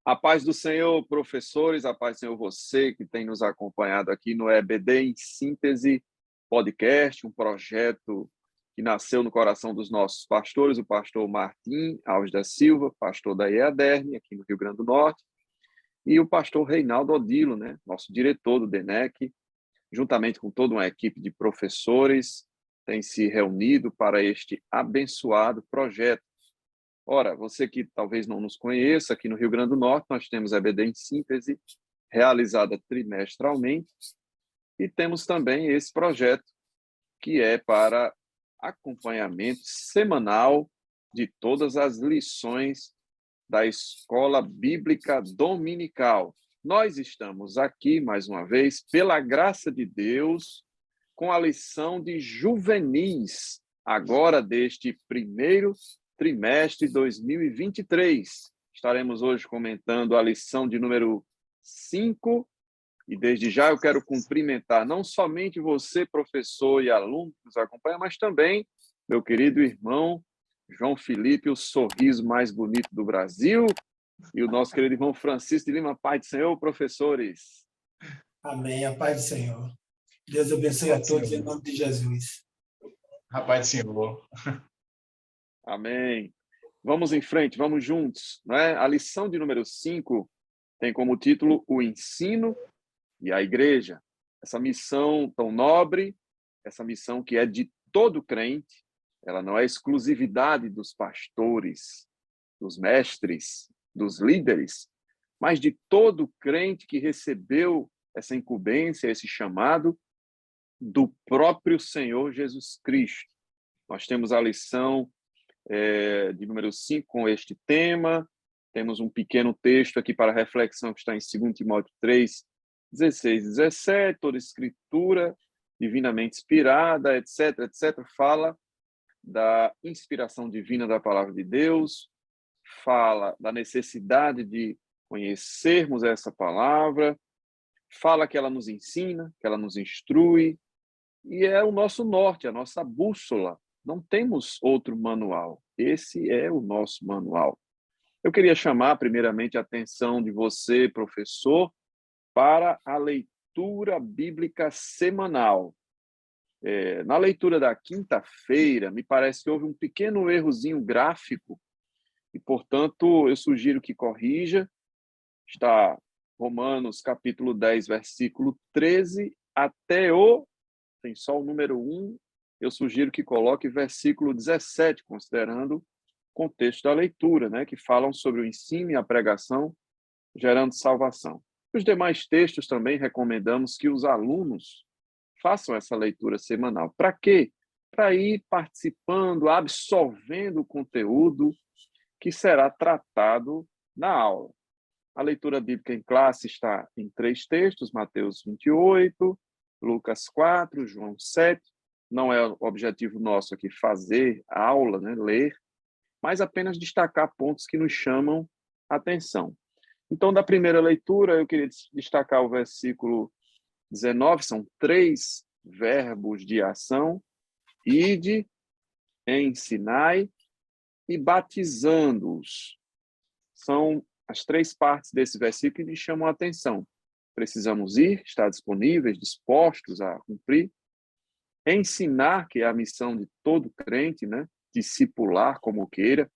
A paz do Senhor, professores, a paz do Senhor, você que tem nos acompanhado aqui no EBD em Síntese Podcast, um projeto que nasceu no coração dos nossos pastores, o pastor Martim Alves da Silva, pastor da EADERN, aqui no Rio Grande do Norte, e o pastor Reinaldo Odilo, né, nosso diretor do DENEC, juntamente com toda uma equipe de professores, tem se reunido para este abençoado projeto. Ora, você que talvez não nos conheça, aqui no Rio Grande do Norte nós temos a EBD em Síntese, realizada trimestralmente, e temos também esse projeto, que é para acompanhamento semanal de todas as lições da Escola Bíblica Dominical. Nós estamos aqui, mais uma vez, pela graça de Deus, com a lição de juvenis, agora deste primeiro trimestre de 2023. Estaremos hoje comentando a lição de número 5, e desde já eu quero cumprimentar não somente você, professor e aluno que nos acompanha, mas também meu querido irmão João Felipe, o sorriso mais bonito do Brasil, e o nosso querido irmão Francisco de Lima. Paz do Senhor, professores. Amém, a paz do Senhor. Deus abençoe a todos em nome de Jesus. A paz do Senhor. Amém. Vamos em frente, vamos juntos, não é? A lição de número 5 tem como título o ensino e a igreja. Essa missão tão nobre, essa missão que é de todo crente, ela não é exclusividade dos pastores, dos mestres, dos líderes, mas de todo crente que recebeu essa incumbência, esse chamado do próprio Senhor Jesus Cristo. Nós temos a lição de número 5 com este tema. Temos um pequeno texto aqui para reflexão que está em 2 Timóteo 3, 16 e 17. Toda escritura divinamente inspirada, etc., etc., fala da inspiração divina da palavra de Deus, fala da necessidade de conhecermos essa palavra, fala que ela nos ensina, que ela nos instrui, e é o nosso norte, a nossa bússola. Não temos outro manual. Esse é o nosso manual. Eu queria chamar, primeiramente, a atenção de você, professor, para a leitura bíblica semanal. Na leitura da quinta-feira, me parece que houve um pequeno errozinho gráfico e, portanto, eu sugiro que corrija. Está Romanos, capítulo 10, versículo 13, tem só o número 1, eu sugiro que coloque versículo 17, considerando o contexto da leitura, né, que falam sobre o ensino e a pregação, gerando salvação. Os demais textos também recomendamos que os alunos façam essa leitura semanal. Para quê? Para ir participando, absorvendo o conteúdo que será tratado na aula. A leitura bíblica em classe está em 3 textos, Mateus 28, Lucas 4, João 7. Não é o objetivo nosso aqui fazer a aula, né, ler, mas apenas destacar pontos que nos chamam a atenção. Então, da primeira leitura, eu queria destacar o versículo 19, são 3 verbos de ação: ide, ensinai e batizando-os. São as 3 partes desse versículo que nos chamam a atenção. Precisamos ir, estar disponíveis, dispostos a cumprir. Ensinar, que é a missão de todo crente, né? Discipular como queira.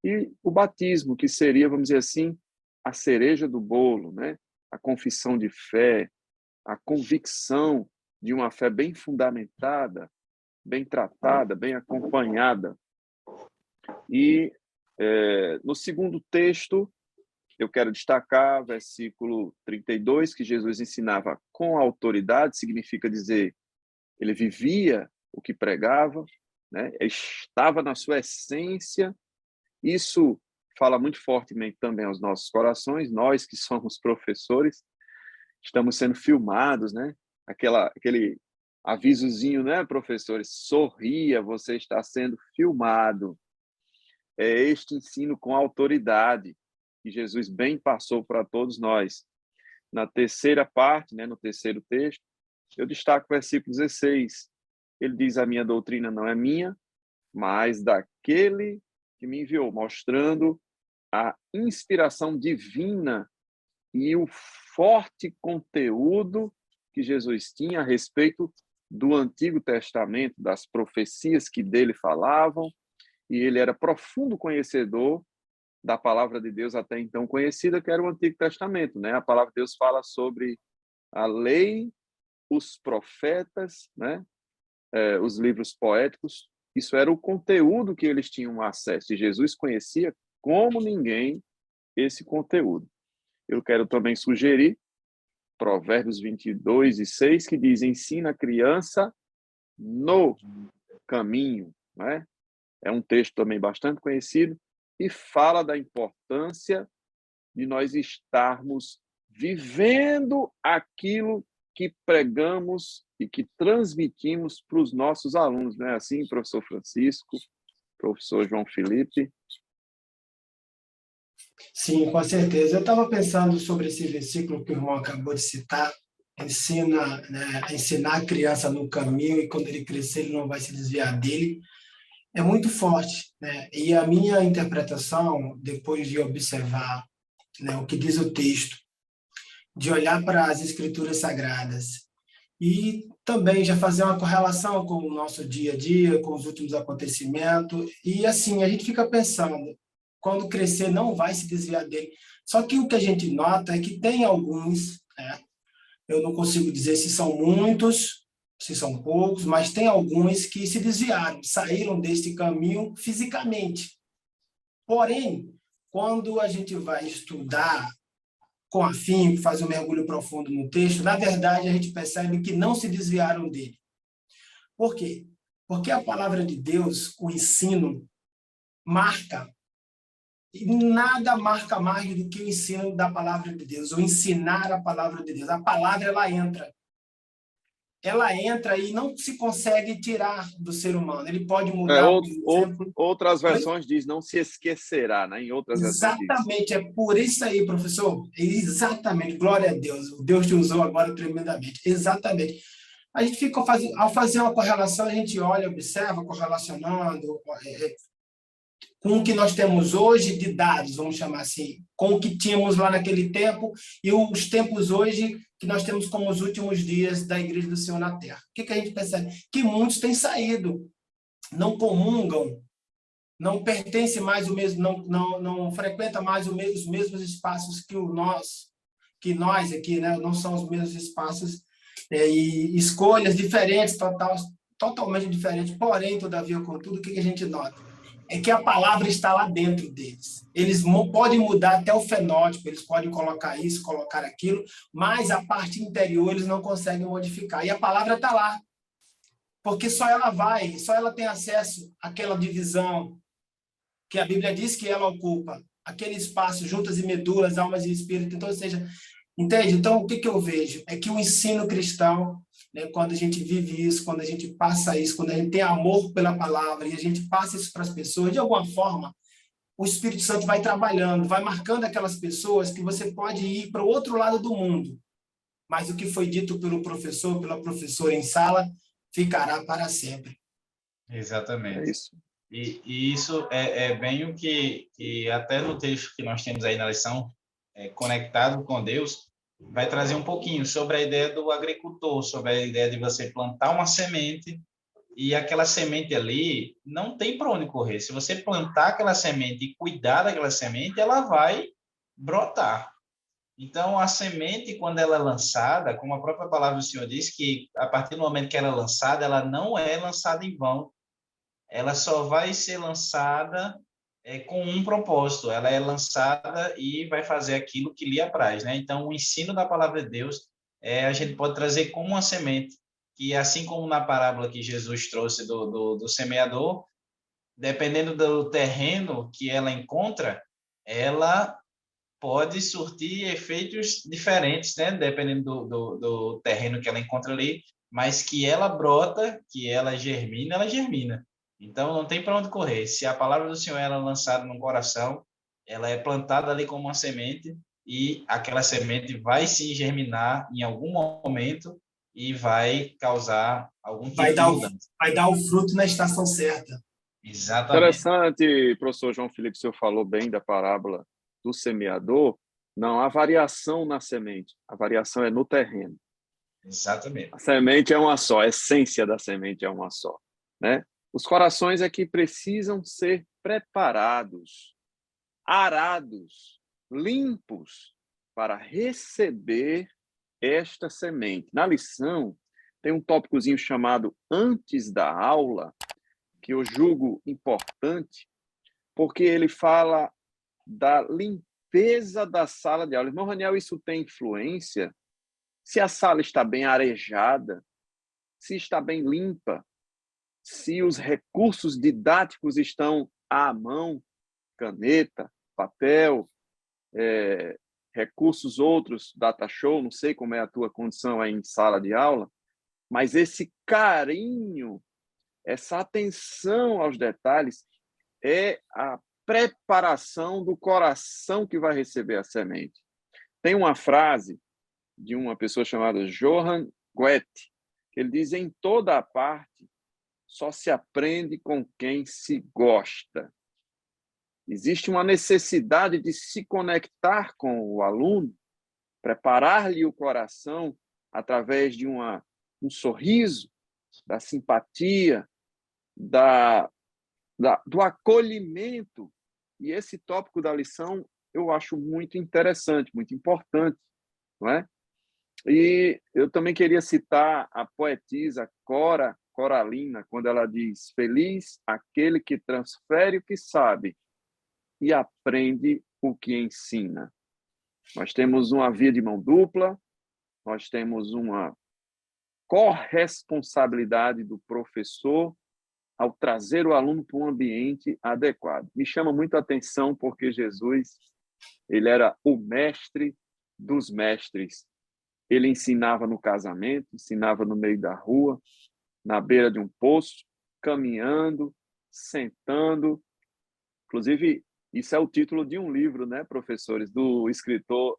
E o batismo, que seria, vamos dizer assim, a cereja do bolo, né? A confissão de fé, a convicção de uma fé bem fundamentada, bem tratada, bem acompanhada. E no segundo texto, eu quero destacar versículo 32, que Jesus ensinava com autoridade, significa dizer, ele vivia o que pregava, né? Estava na sua essência. Isso fala muito fortemente também aos nossos corações. Nós que somos professores, estamos sendo filmados, né? Aquele avisozinho, né, professores? Sorria, você está sendo filmado. É este ensino com autoridade que Jesus bem passou para todos nós. Na terceira parte, né, no terceiro texto, eu destaco o versículo 16. Ele diz, a minha doutrina não é minha, mas daquele que me enviou, mostrando a inspiração divina e o forte conteúdo que Jesus tinha a respeito do Antigo Testamento, das profecias que dele falavam, e ele era profundo conhecedor da palavra de Deus até então conhecida, que era o Antigo Testamento, né? A palavra de Deus fala sobre a lei, os profetas, né? Os livros poéticos. Isso era o conteúdo que eles tinham acesso, e Jesus conhecia como ninguém esse conteúdo. Eu quero também sugerir Provérbios 22:6, que diz: ensina a criança no caminho, né? É um texto também bastante conhecido e fala da importância de nós estarmos vivendo aquilo que pregamos e que transmitimos para os nossos alunos, não é assim, professor Francisco, professor João Felipe? Sim, com certeza. Eu estava pensando sobre esse versículo que o irmão acabou de citar, ensinar a criança no caminho e quando ele crescer ele não vai se desviar dele. É muito forte, né? E a minha interpretação, depois de observar, né, o que diz o texto, de olhar para as escrituras sagradas e também já fazer uma correlação com o nosso dia a dia, com os últimos acontecimentos, e assim, a gente fica pensando, quando crescer não vai se desviar dele. Só que o que a gente nota é que tem alguns, né? Eu não consigo dizer se são muitos, se são poucos, mas tem alguns que se desviaram, saíram deste caminho fisicamente. Porém, quando a gente vai estudar com afinco, faz um mergulho profundo no texto, na verdade, a gente percebe que não se desviaram dele. Por quê? Porque a palavra de Deus, o ensino, marca, e nada marca mais do que o ensino da palavra de Deus, o ensinar a palavra de Deus. A palavra, ela entra e não se consegue tirar do ser humano. Ele pode mudar, por exemplo... Outras versões diz não se esquecerá, né? Em outras versões diz. Exatamente, é por isso aí, professor. Exatamente, glória a Deus. Deus te usou agora tremendamente. Exatamente. A gente fica ao fazer uma correlação, a gente olha, observa, correlacionando com o que nós temos hoje de dados, vamos chamar assim, com o que tínhamos lá naquele tempo e os tempos hoje que nós temos como os últimos dias da Igreja do Senhor na Terra. O que a gente percebe? Que muitos têm saído, não comungam, não pertence mais o mesmo, não frequenta mais os mesmos espaços que nós aqui, né? Não são os mesmos espaços e escolhas diferentes, totalmente diferentes. Porém, todavia, contudo, o que a gente nota? É que a palavra está lá dentro deles. Eles podem mudar até o fenótipo, eles podem colocar isso, colocar aquilo, mas a parte interior eles não conseguem modificar. E a palavra está lá, porque só ela tem acesso àquela divisão que a Bíblia diz que ela ocupa, aquele espaço, juntas e medulas, almas e espírito. Então, ou seja, entende? Então, o que eu vejo? É que o ensino cristão, né, quando a gente vive isso, quando a gente passa isso, quando a gente tem amor pela palavra e a gente passa isso para as pessoas, de alguma forma, o Espírito Santo vai trabalhando, vai marcando aquelas pessoas que você pode ir para o outro lado do mundo. Mas o que foi dito pelo professor, pela professora em sala, ficará para sempre. Exatamente. É isso. E isso é bem o que até no texto que nós temos aí na lição, conectado com Deus, vai trazer um pouquinho sobre a ideia do agricultor, sobre a ideia de você plantar uma semente e aquela semente ali não tem para onde correr. Se você plantar aquela semente e cuidar daquela semente, ela vai brotar. Então, a semente, quando ela é lançada, como a própria palavra do Senhor diz, que a partir do momento que ela é lançada, ela não é lançada em vão. Ela só vai ser lançada com um propósito. Ela é lançada e vai fazer aquilo que lhe apraz, né? Então, o ensino da palavra de Deus, a gente pode trazer como uma semente, que assim como na parábola que Jesus trouxe do semeador, dependendo do terreno que ela encontra, ela pode surtir efeitos diferentes, né? Dependendo do terreno que ela encontra ali, mas que ela brota, que ela germina. Então, não tem para onde correr. Se a palavra do Senhor é lançada no coração, ela é plantada ali como uma semente e aquela semente vai se germinar em algum momento e vai causar algum tipo de mudança. Vai dar o fruto na estação certa. Exatamente. Interessante, professor João Felipe, o senhor falou bem da parábola do semeador. Não há variação na semente, a variação é no terreno. Exatamente. A semente é uma só, a essência da semente é uma só, né? Os corações é que precisam ser preparados, arados, limpos para receber esta semente. Na lição, tem um tópicozinho chamado antes da aula, que eu julgo importante, porque ele fala da limpeza da sala de aula. Irmão Raniel, isso tem influência? Se a sala está bem arejada, se está bem limpa, se os recursos didáticos estão à mão, caneta, papel, recursos outros, data show, não sei como é a tua condição aí em sala de aula, mas esse carinho, essa atenção aos detalhes é a preparação do coração que vai receber a semente. Tem uma frase de uma pessoa chamada Johann Goethe, que ele diz: em toda a parte só se aprende com quem se gosta. Existe uma necessidade de se conectar com o aluno, preparar-lhe o coração através de um sorriso, da simpatia, do acolhimento. E esse tópico da lição eu acho muito interessante, muito importante, não é? E eu também queria citar a poetisa Coralina, quando ela diz: feliz aquele que transfere o que sabe e aprende o que ensina. Nós temos uma via de mão dupla, nós temos uma corresponsabilidade do professor ao trazer o aluno para um ambiente adequado. Me chama muito a atenção porque Jesus, ele era o mestre dos mestres. Ele ensinava no casamento, ensinava no meio da rua, na beira de um poço, caminhando, sentando. Inclusive, isso é o título de um livro, né, professores, do escritor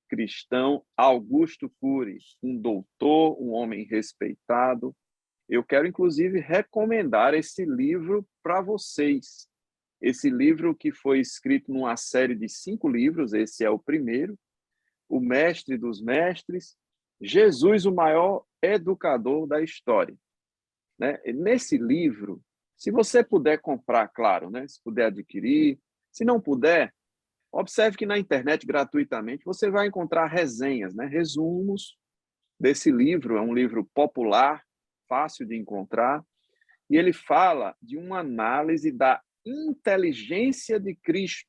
cristão Augusto Cury, um doutor, um homem respeitado. Eu quero, inclusive, recomendar esse livro para vocês. Esse livro que foi escrito numa série de 5 livros, esse é o primeiro, O Mestre dos Mestres, Jesus, o maior educador da história. Né? Nesse livro, se você puder comprar, claro, né? Se puder adquirir, se não puder, observe que na internet, gratuitamente, você vai encontrar resenhas, né? Resumos desse livro. É um livro popular, fácil de encontrar, e ele fala de uma análise da inteligência de Cristo.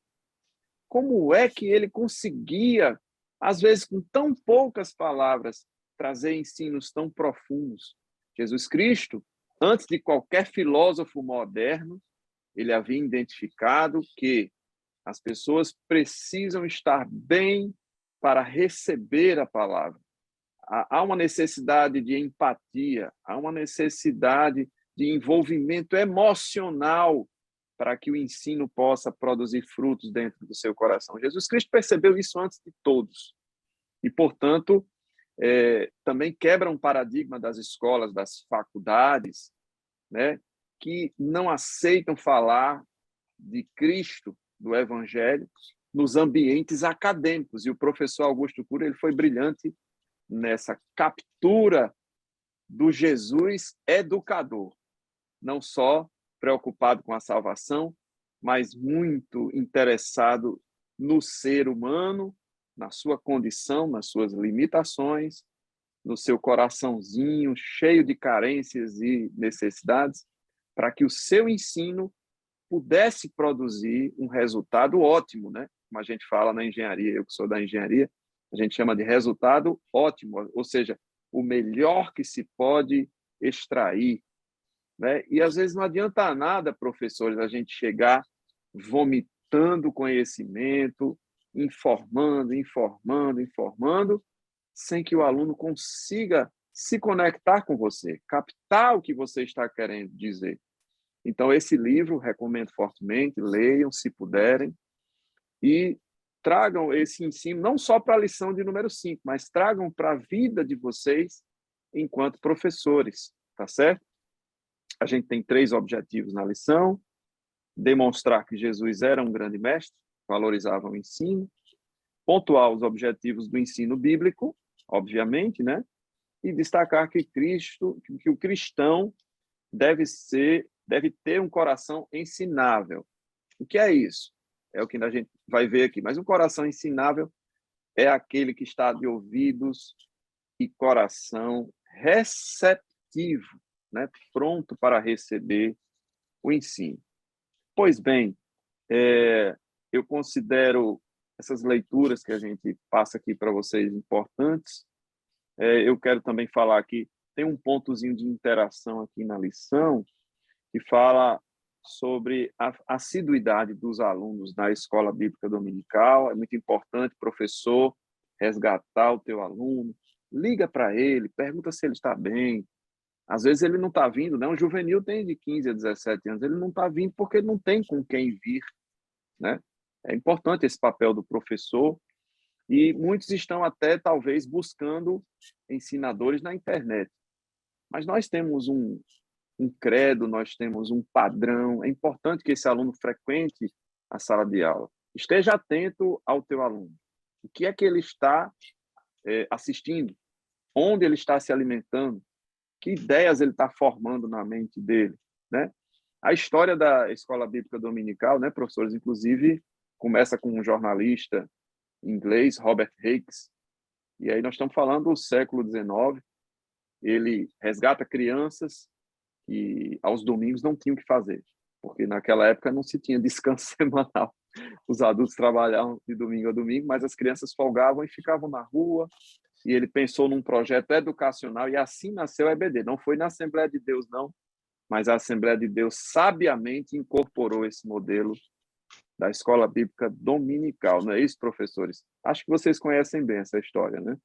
Como é que ele conseguia, às vezes com tão poucas palavras, trazer ensinos tão profundos? Jesus Cristo, antes de qualquer filósofo moderno, ele havia identificado que as pessoas precisam estar bem para receber a palavra. Há uma necessidade de empatia, há uma necessidade de envolvimento emocional para que o ensino possa produzir frutos dentro do seu coração. Jesus Cristo percebeu isso antes de todos. E, portanto, também quebra um paradigma das escolas, das faculdades, né, que não aceitam falar de Cristo, do Evangelho, nos ambientes acadêmicos. E o professor Augusto Cury, ele foi brilhante nessa captura do Jesus educador, não só preocupado com a salvação, mas muito interessado no ser humano, na sua condição, nas suas limitações, no seu coraçãozinho cheio de carências e necessidades, para que o seu ensino pudesse produzir um resultado ótimo, né? Como a gente fala na engenharia, eu que sou da engenharia, a gente chama de resultado ótimo, ou seja, o melhor que se pode extrair, né? E às vezes não adianta nada, professores, a gente chegar vomitando conhecimento, informando, sem que o aluno consiga se conectar com você, captar o que você está querendo dizer. Então, esse livro, recomendo fortemente, leiam se puderem, e tragam esse ensino não só para a lição de número 5, mas tragam para a vida de vocês enquanto professores, tá certo? A gente tem 3 objetivos na lição: demonstrar que Jesus era um grande mestre, valorizava o ensino, pontuar os objetivos do ensino bíblico, obviamente, né? E destacar que o cristão deve ter um coração ensinável. O que é isso? É o que a gente vai ver aqui. Mas um coração ensinável é aquele que está de ouvidos e coração receptivo, né? Pronto para receber o ensino. Pois bem, eu considero essas leituras que a gente passa aqui para vocês importantes. Eu quero também falar aqui, tem um pontozinho de interação aqui na lição, que fala sobre a assiduidade dos alunos na escola bíblica dominical. É muito importante, professor, resgatar o teu aluno, liga para ele, pergunta se ele está bem. Às vezes ele não está vindo, né? Um juvenil tem de 15 a 17 anos, ele não está vindo porque ele não tem com quem vir, né? É importante esse papel do professor, e muitos estão até, talvez, buscando ensinadores na internet. Mas nós temos um credo, nós temos um padrão. É importante que esse aluno frequente a sala de aula. Esteja atento ao teu aluno. O que é que ele está assistindo? Onde ele está se alimentando? Que ideias ele está formando na mente dele, né? A história da Escola Bíblica Dominical, né, professores, inclusive, começa com um jornalista inglês, Robert Hicks, e aí nós estamos falando do século XIX. Ele resgata crianças que aos domingos não tinham o que fazer, porque naquela época não se tinha descanso semanal. Os adultos trabalhavam de domingo a domingo, mas as crianças folgavam e ficavam na rua, e ele pensou num projeto educacional, e assim nasceu a EBD. Não foi na Assembleia de Deus, não, mas a Assembleia de Deus sabiamente incorporou esse modelo da Escola Bíblica Dominical. Não é isso, professores? Acho que vocês conhecem bem essa história, né?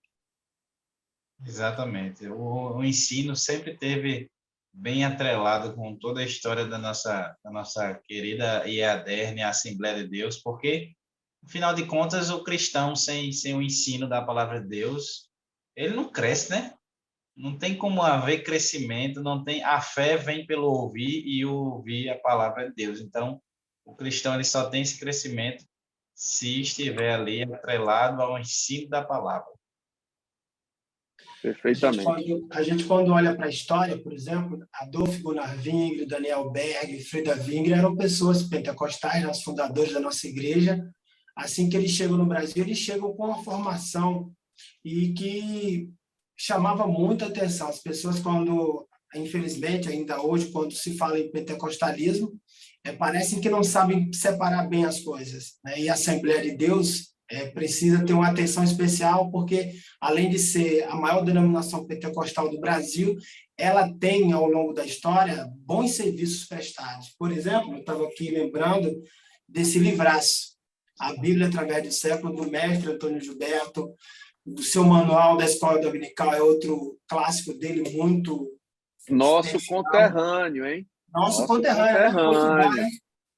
Exatamente. O ensino sempre teve bem atrelado com toda a história da nossa querida IADERN, a Assembleia de Deus, porque, afinal de contas, o cristão sem o ensino da palavra de Deus, ele não cresce, né? Não tem como haver crescimento, não tem. A fé vem pelo ouvir e ouvir a palavra de Deus. Então, o cristão ele só tem esse crescimento se estiver ali atrelado ao ensino da palavra. Perfeitamente. A gente quando olha para a história, por exemplo, Adolf Gunnar Zwingli, Daniel Berg, Frida Zwingli eram pessoas pentecostais, os fundadores da nossa igreja. Assim que eles chegam no Brasil, eles chegam com uma formação e que chamava muita atenção. As pessoas, quando, infelizmente, ainda hoje, quando se fala em pentecostalismo, parecem que não sabem separar bem as coisas, né? E a Assembleia de Deus precisa ter uma atenção especial, porque, além de ser a maior denominação pentecostal do Brasil, ela tem, ao longo da história, bons serviços prestados. Por exemplo, eu estava aqui lembrando desse livraço, A Bíblia através do século, do mestre Antônio Gilberto. O seu manual da Escola Dominical é outro clássico dele, muito Nosso especial. Conterrâneo, hein? Nosso conterrâneo.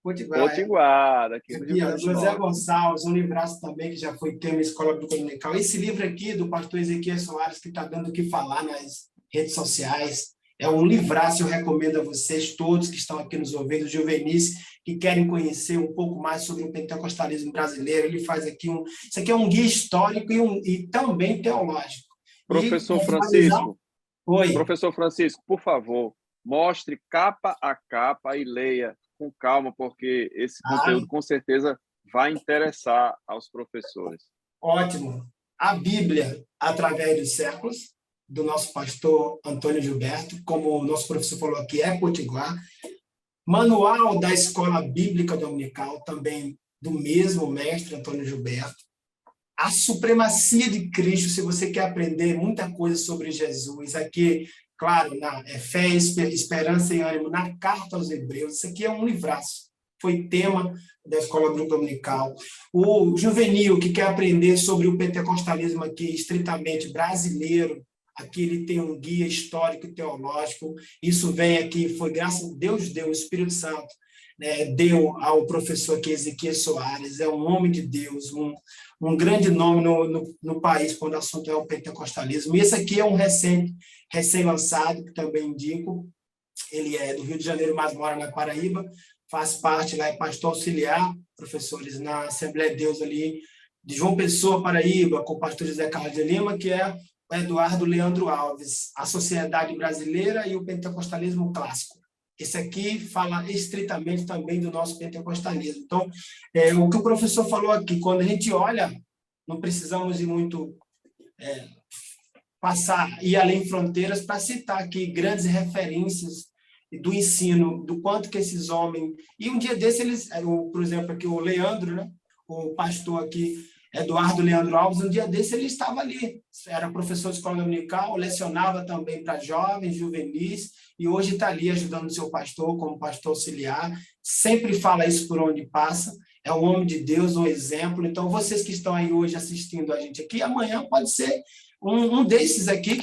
Potiguar, aqui no Rio Grande do José Norte. Gonçalves, um livraço também, que já foi tema Escola Dominical. Esse livro aqui, do pastor Ezequiel Soares, que está dando o que falar nas redes sociais, é um livraço, eu recomendo a vocês, todos que estão aqui nos ouvindo, juvenis, que querem conhecer um pouco mais sobre o pentecostalismo brasileiro. Ele faz aqui isso aqui é um guia histórico e também teológico. Professor Francisco, por favor, mostre capa a capa e leia com calma, porque esse conteúdo com certeza vai interessar aos professores. Ótimo. A Bíblia através dos séculos, do nosso pastor Antônio Gilberto, como o nosso professor falou aqui, é Potiguar. Manual da Escola Bíblica Dominical, também do mesmo mestre Antônio Gilberto. A Supremacia de Cristo, se você quer aprender muita coisa sobre Jesus, aqui, claro, na Fé, Esperança e Ânimo, na Carta aos Hebreus, isso aqui é um livraço. Foi tema da Escola Bíblica Dominical. O juvenil que quer aprender sobre o pentecostalismo aqui, estritamente brasileiro, aqui ele tem um guia histórico e teológico. Isso vem aqui, foi graças a Deus, deu o Espírito Santo, né, deu ao professor aqui, Ezequiel Soares, é um homem de Deus, um grande nome no país quando o assunto é o pentecostalismo. E esse aqui é um recém-lançado, que também indico. Ele é do Rio de Janeiro, mas mora na Paraíba, faz parte lá, é pastor auxiliar, professores, na Assembleia de Deus ali de João Pessoa, Paraíba, com o pastor José Carlos de Lima, que é o Eduardo Leandro Alves, a Sociedade Brasileira e o Pentecostalismo Clássico. Esse aqui fala estritamente também do nosso pentecostalismo. Então, o que o professor falou aqui, quando a gente olha, não precisamos ir muito ir além fronteiras para citar aqui grandes referências do ensino, do quanto que esses homens... E um dia desse, por exemplo, aqui o Leandro, né? O pastor aqui, Eduardo Leandro Alves, um dia desse ele estava ali, era professor de escola dominical, lecionava também para jovens, juvenis, e hoje está ali ajudando o seu pastor, como pastor auxiliar, sempre fala isso por onde passa, é um homem de Deus, um exemplo. Então, vocês que estão aí hoje assistindo a gente aqui, amanhã pode ser um desses aqui,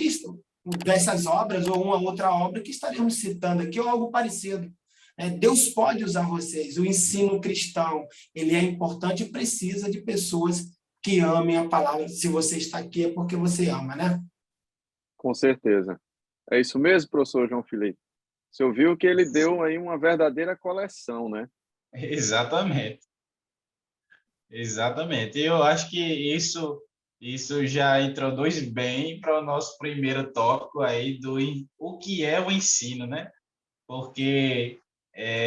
dessas obras, ou uma outra obra que estaremos citando aqui, ou algo parecido. Deus pode usar vocês. O ensino cristão, ele é importante e precisa de pessoas que amem a palavra. Se você está aqui, é porque você ama, né? Com certeza. É isso mesmo, professor João Felipe? Você ouviu que ele deu aí uma verdadeira coleção, né? Exatamente. Exatamente. Eu acho que isso já introduz bem para o nosso primeiro tópico aí do o que é o ensino, né? Porque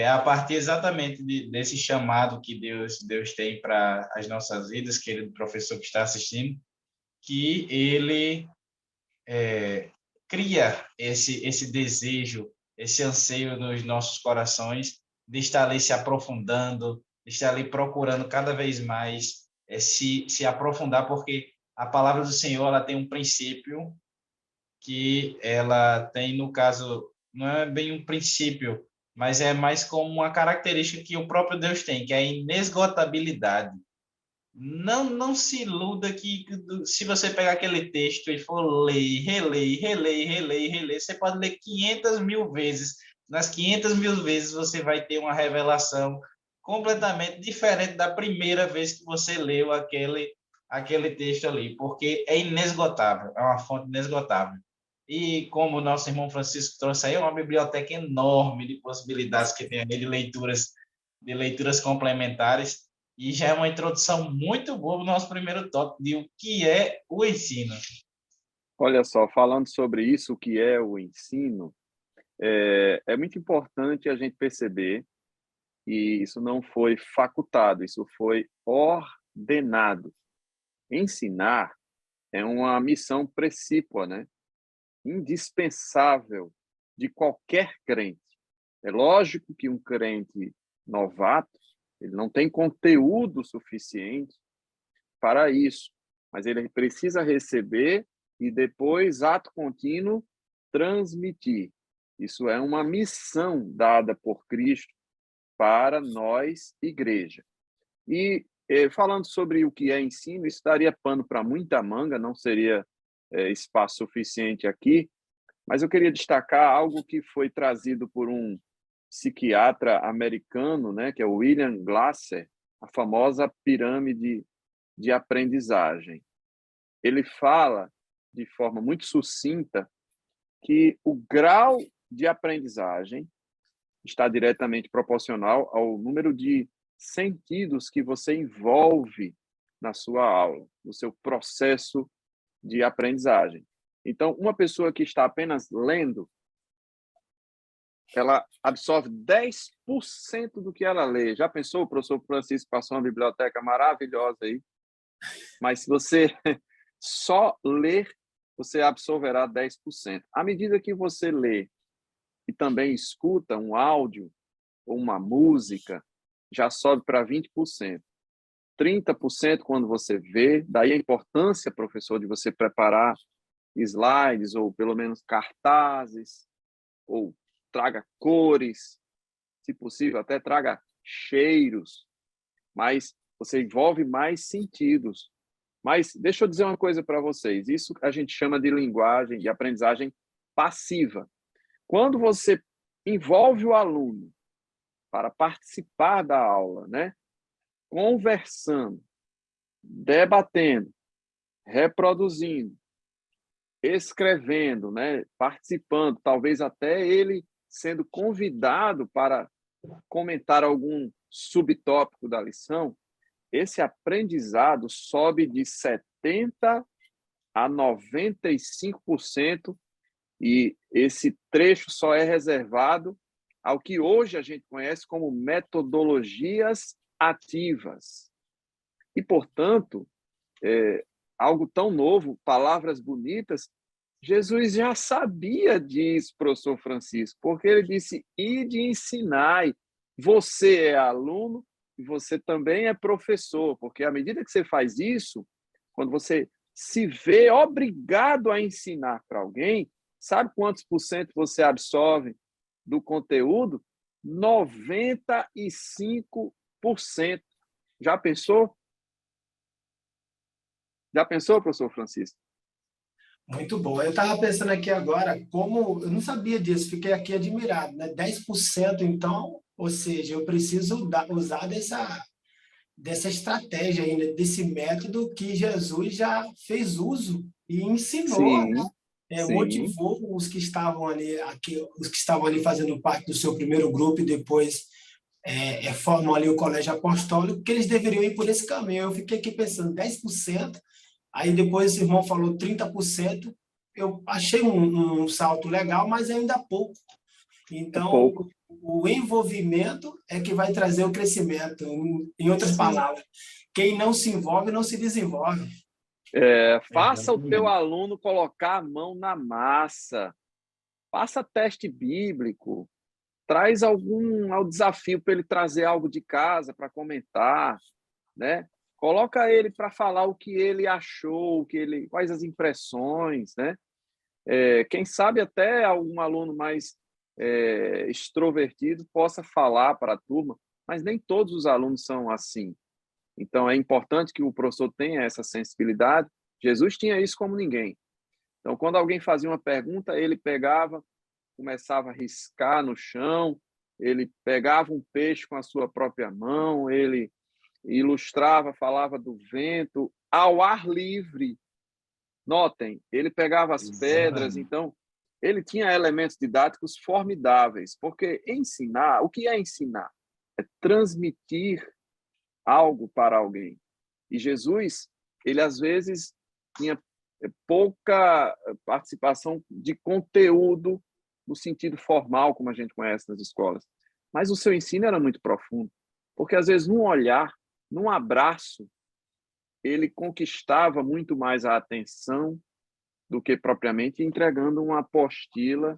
a partir exatamente desse chamado que Deus tem para as nossas vidas, querido professor que está assistindo, que ele cria esse desejo, esse anseio nos nossos corações de estar ali se aprofundando, de estar ali procurando cada vez mais se aprofundar, porque a palavra do Senhor ela tem um princípio que ela tem, no caso, não é bem um princípio, mas é mais como uma característica que o próprio Deus tem, que é a inesgotabilidade. Não se iluda que se você pegar aquele texto e for ler, reler, você pode ler 500 mil vezes. Nas 500 mil vezes você vai ter uma revelação completamente diferente da primeira vez que você leu aquele texto ali, porque é inesgotável, é uma fonte inesgotável. E como o nosso irmão Francisco trouxe aí, é uma biblioteca enorme de possibilidades que tem ali de leituras complementares. E já é uma introdução muito boa no nosso primeiro tópico de o que é o ensino. Olha só, falando sobre isso, o que é o ensino, é muito importante a gente perceber que isso não foi facultado, isso foi ordenado. Ensinar é uma missão precípua, né? Indispensável de qualquer crente. É lógico que um crente novato, ele não tem conteúdo suficiente para isso, mas ele precisa receber e depois, ato contínuo, transmitir. Isso é uma missão dada por Cristo para nós, igreja. E falando sobre o que é ensino, isso daria pano para muita manga, não seria espaço suficiente aqui, mas eu queria destacar algo que foi trazido por um psiquiatra americano, né, que é o William Glasser, a famosa pirâmide de aprendizagem. Ele fala de forma muito sucinta que o grau de aprendizagem está diretamente proporcional ao número de sentidos que você envolve na sua aula, no seu processo de aprendizagem. Então, uma pessoa que está apenas lendo, ela absorve 10% do que ela lê. Já pensou? O professor Francisco passou uma biblioteca maravilhosa aí. Mas se você só ler, você absorverá 10%. À medida que você lê e também escuta um áudio ou uma música, já sobe para 20%. 30% quando você vê, daí a importância, professor, de você preparar slides ou pelo menos cartazes, ou traga cores, se possível, até traga cheiros, mas você envolve mais sentidos. Mas deixa eu dizer uma coisa para vocês, isso a gente chama de linguagem, de aprendizagem passiva. Quando você envolve o aluno para participar da aula, né? Conversando, debatendo, reproduzindo, escrevendo, né? Participando, talvez até ele sendo convidado para comentar algum subtópico da lição, esse aprendizado sobe de 70% a 95%, e esse trecho só é reservado ao que hoje a gente conhece como metodologias ativas. E, portanto, algo tão novo, palavras bonitas, Jesus já sabia disso, professor Francisco, porque ele disse, ide e ensinai. Você é aluno e você também é professor, porque à medida que você faz isso, quando você se vê obrigado a ensinar para alguém, sabe quantos por cento você absorve do conteúdo? 95%. Já pensou? Já pensou, professor Francisco? Muito bom. Eu estava pensando aqui agora, como eu não sabia disso, fiquei aqui admirado, né? 10%, então, ou seja, eu preciso usar dessa estratégia ainda, desse método que Jesus já fez uso e ensinou, Sim, sim, motivou os que estavam ali, os que estavam ali fazendo parte do seu primeiro grupo e depois formam ali o colégio apostólico, que eles deveriam ir por esse caminho. Eu fiquei aqui pensando, 10%, aí depois esse irmão falou 30%, eu achei um salto legal, mas ainda pouco. é Então, pouco. o envolvimento é que vai trazer o crescimento. Em outras Sim. palavras, quem não se envolve, não se desenvolve. Faça o teu Exatamente. aluno colocar a mão na massa. Faça teste bíblico. Traz ao desafio para ele trazer algo de casa para comentar, né? Coloca ele para falar o que ele achou, quais as impressões, né? Quem sabe até algum aluno mais extrovertido possa falar para a turma, mas nem todos os alunos são assim. Então, é importante que o professor tenha essa sensibilidade. Jesus tinha isso como ninguém. Então, quando alguém fazia uma pergunta, ele pegava, começava a riscar no chão, ele pegava um peixe com a sua própria mão, ele ilustrava, falava do vento, ao ar livre. Notem, ele pegava as pedras, Exatamente. então, ele tinha elementos didáticos formidáveis, porque ensinar, o que é ensinar? É transmitir algo para alguém. E Jesus, ele às vezes tinha pouca participação de conteúdo no sentido formal, como a gente conhece nas escolas. Mas o seu ensino era muito profundo, porque às vezes num olhar, num abraço, ele conquistava muito mais a atenção do que propriamente entregando uma apostila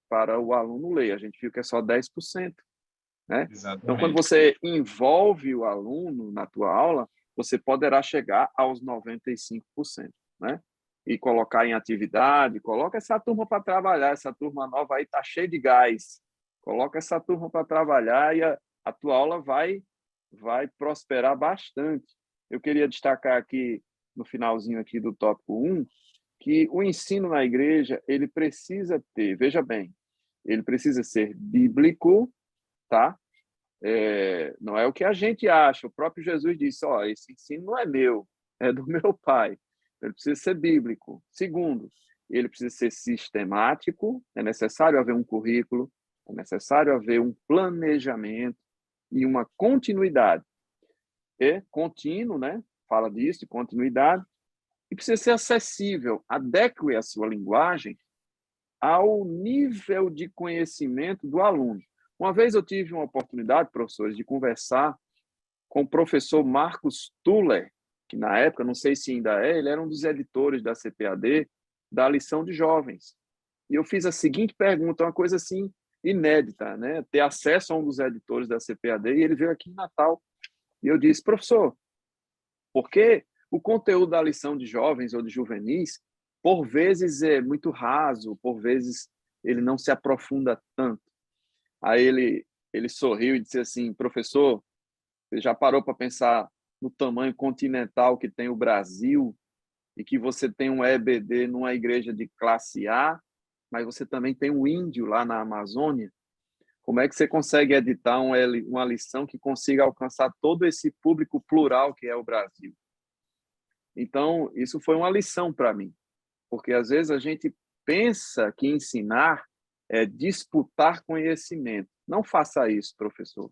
para o aluno ler. A gente viu que é só 10%. Né? Então, quando Exatamente. você envolve o aluno na tua aula, você poderá chegar aos 95%, né? E colocar em atividade, coloca essa turma para trabalhar, essa turma nova aí está cheia de gás. Coloca essa turma para trabalhar e a tua aula vai prosperar bastante. Eu queria destacar aqui, no finalzinho aqui do tópico 1, que o ensino na igreja, ele precisa ter, veja bem, ele precisa ser bíblico, tá? Não é o que a gente acha. O próprio Jesus disse, esse ensino não é meu, é do meu Pai. Ele precisa ser bíblico. Segundo, ele precisa ser sistemático, é necessário haver um currículo, é necessário haver um planejamento e uma continuidade. Contínuo, né? Fala disso, de continuidade, e precisa ser acessível, adeque a sua linguagem ao nível de conhecimento do aluno. Uma vez eu tive uma oportunidade, professores, de conversar com o professor Marcos Tuller, que na época, não sei se ainda é, ele era um dos editores da CPAD, da lição de jovens. E eu fiz a seguinte pergunta, uma coisa assim inédita, né? Ter acesso a um dos editores da CPAD, e ele veio aqui em Natal. E eu disse, professor, por que o conteúdo da lição de jovens ou de juvenis, por vezes é muito raso, por vezes ele não se aprofunda tanto? Aí ele sorriu e disse assim, professor, você já parou para pensar no tamanho continental que tem o Brasil e que você tem um EBD numa igreja de classe A, mas você também tem um índio lá na Amazônia? Como é que você consegue editar uma lição que consiga alcançar todo esse público plural que é o Brasil? Então, isso foi uma lição para mim, porque às vezes a gente pensa que ensinar disputar conhecimento. Não faça isso, professor.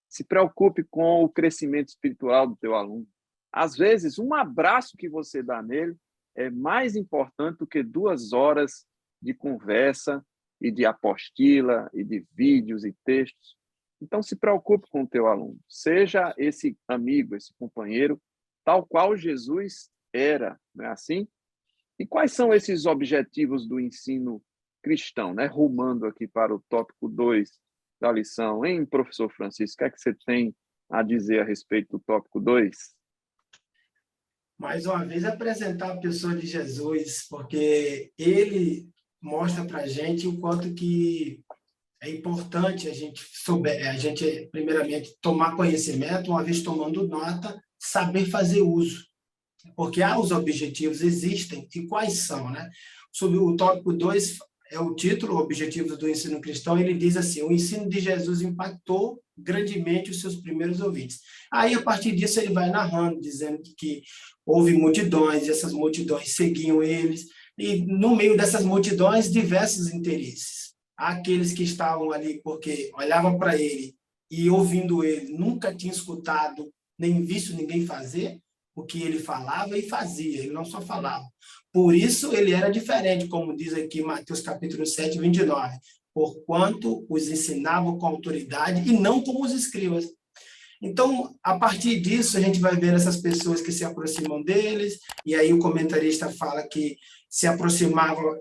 Se preocupe com o crescimento espiritual do teu aluno. Às vezes, um abraço que você dá nele é mais importante do que 2 horas de conversa e de apostila e de vídeos e textos. Então, se preocupe com o teu aluno. Seja esse amigo, esse companheiro, tal qual Jesus era, não é assim? E quais são esses objetivos do ensino cristão, né? Rumando aqui para o tópico 2 da lição, hein, professor Francisco? O que é que você tem a dizer a respeito do tópico 2? Mais uma vez, apresentar a pessoa de Jesus, porque ele mostra para a gente o quanto que é importante a gente primeiramente, tomar conhecimento, uma vez tomando nota, saber fazer uso. Porque os objetivos existem, e quais são, né? Sobre o tópico 2, é o título, Objetivos do Ensino Cristão, ele diz assim: o ensino de Jesus impactou grandemente os seus primeiros ouvintes. Aí, a partir disso, ele vai narrando, dizendo que houve multidões, e essas multidões seguiam eles, e no meio dessas multidões, diversos interesses. Há aqueles que estavam ali porque olhavam para ele e, ouvindo ele, nunca tinham escutado, nem visto ninguém fazer o que ele falava e fazia, ele não só falava. Por isso, ele era diferente, como diz aqui Mateus capítulo 7, 29, porquanto os ensinavam com autoridade e não como os escribas. Então, a partir disso, a gente vai ver essas pessoas que se aproximam deles, e aí o comentarista fala que se aproximavam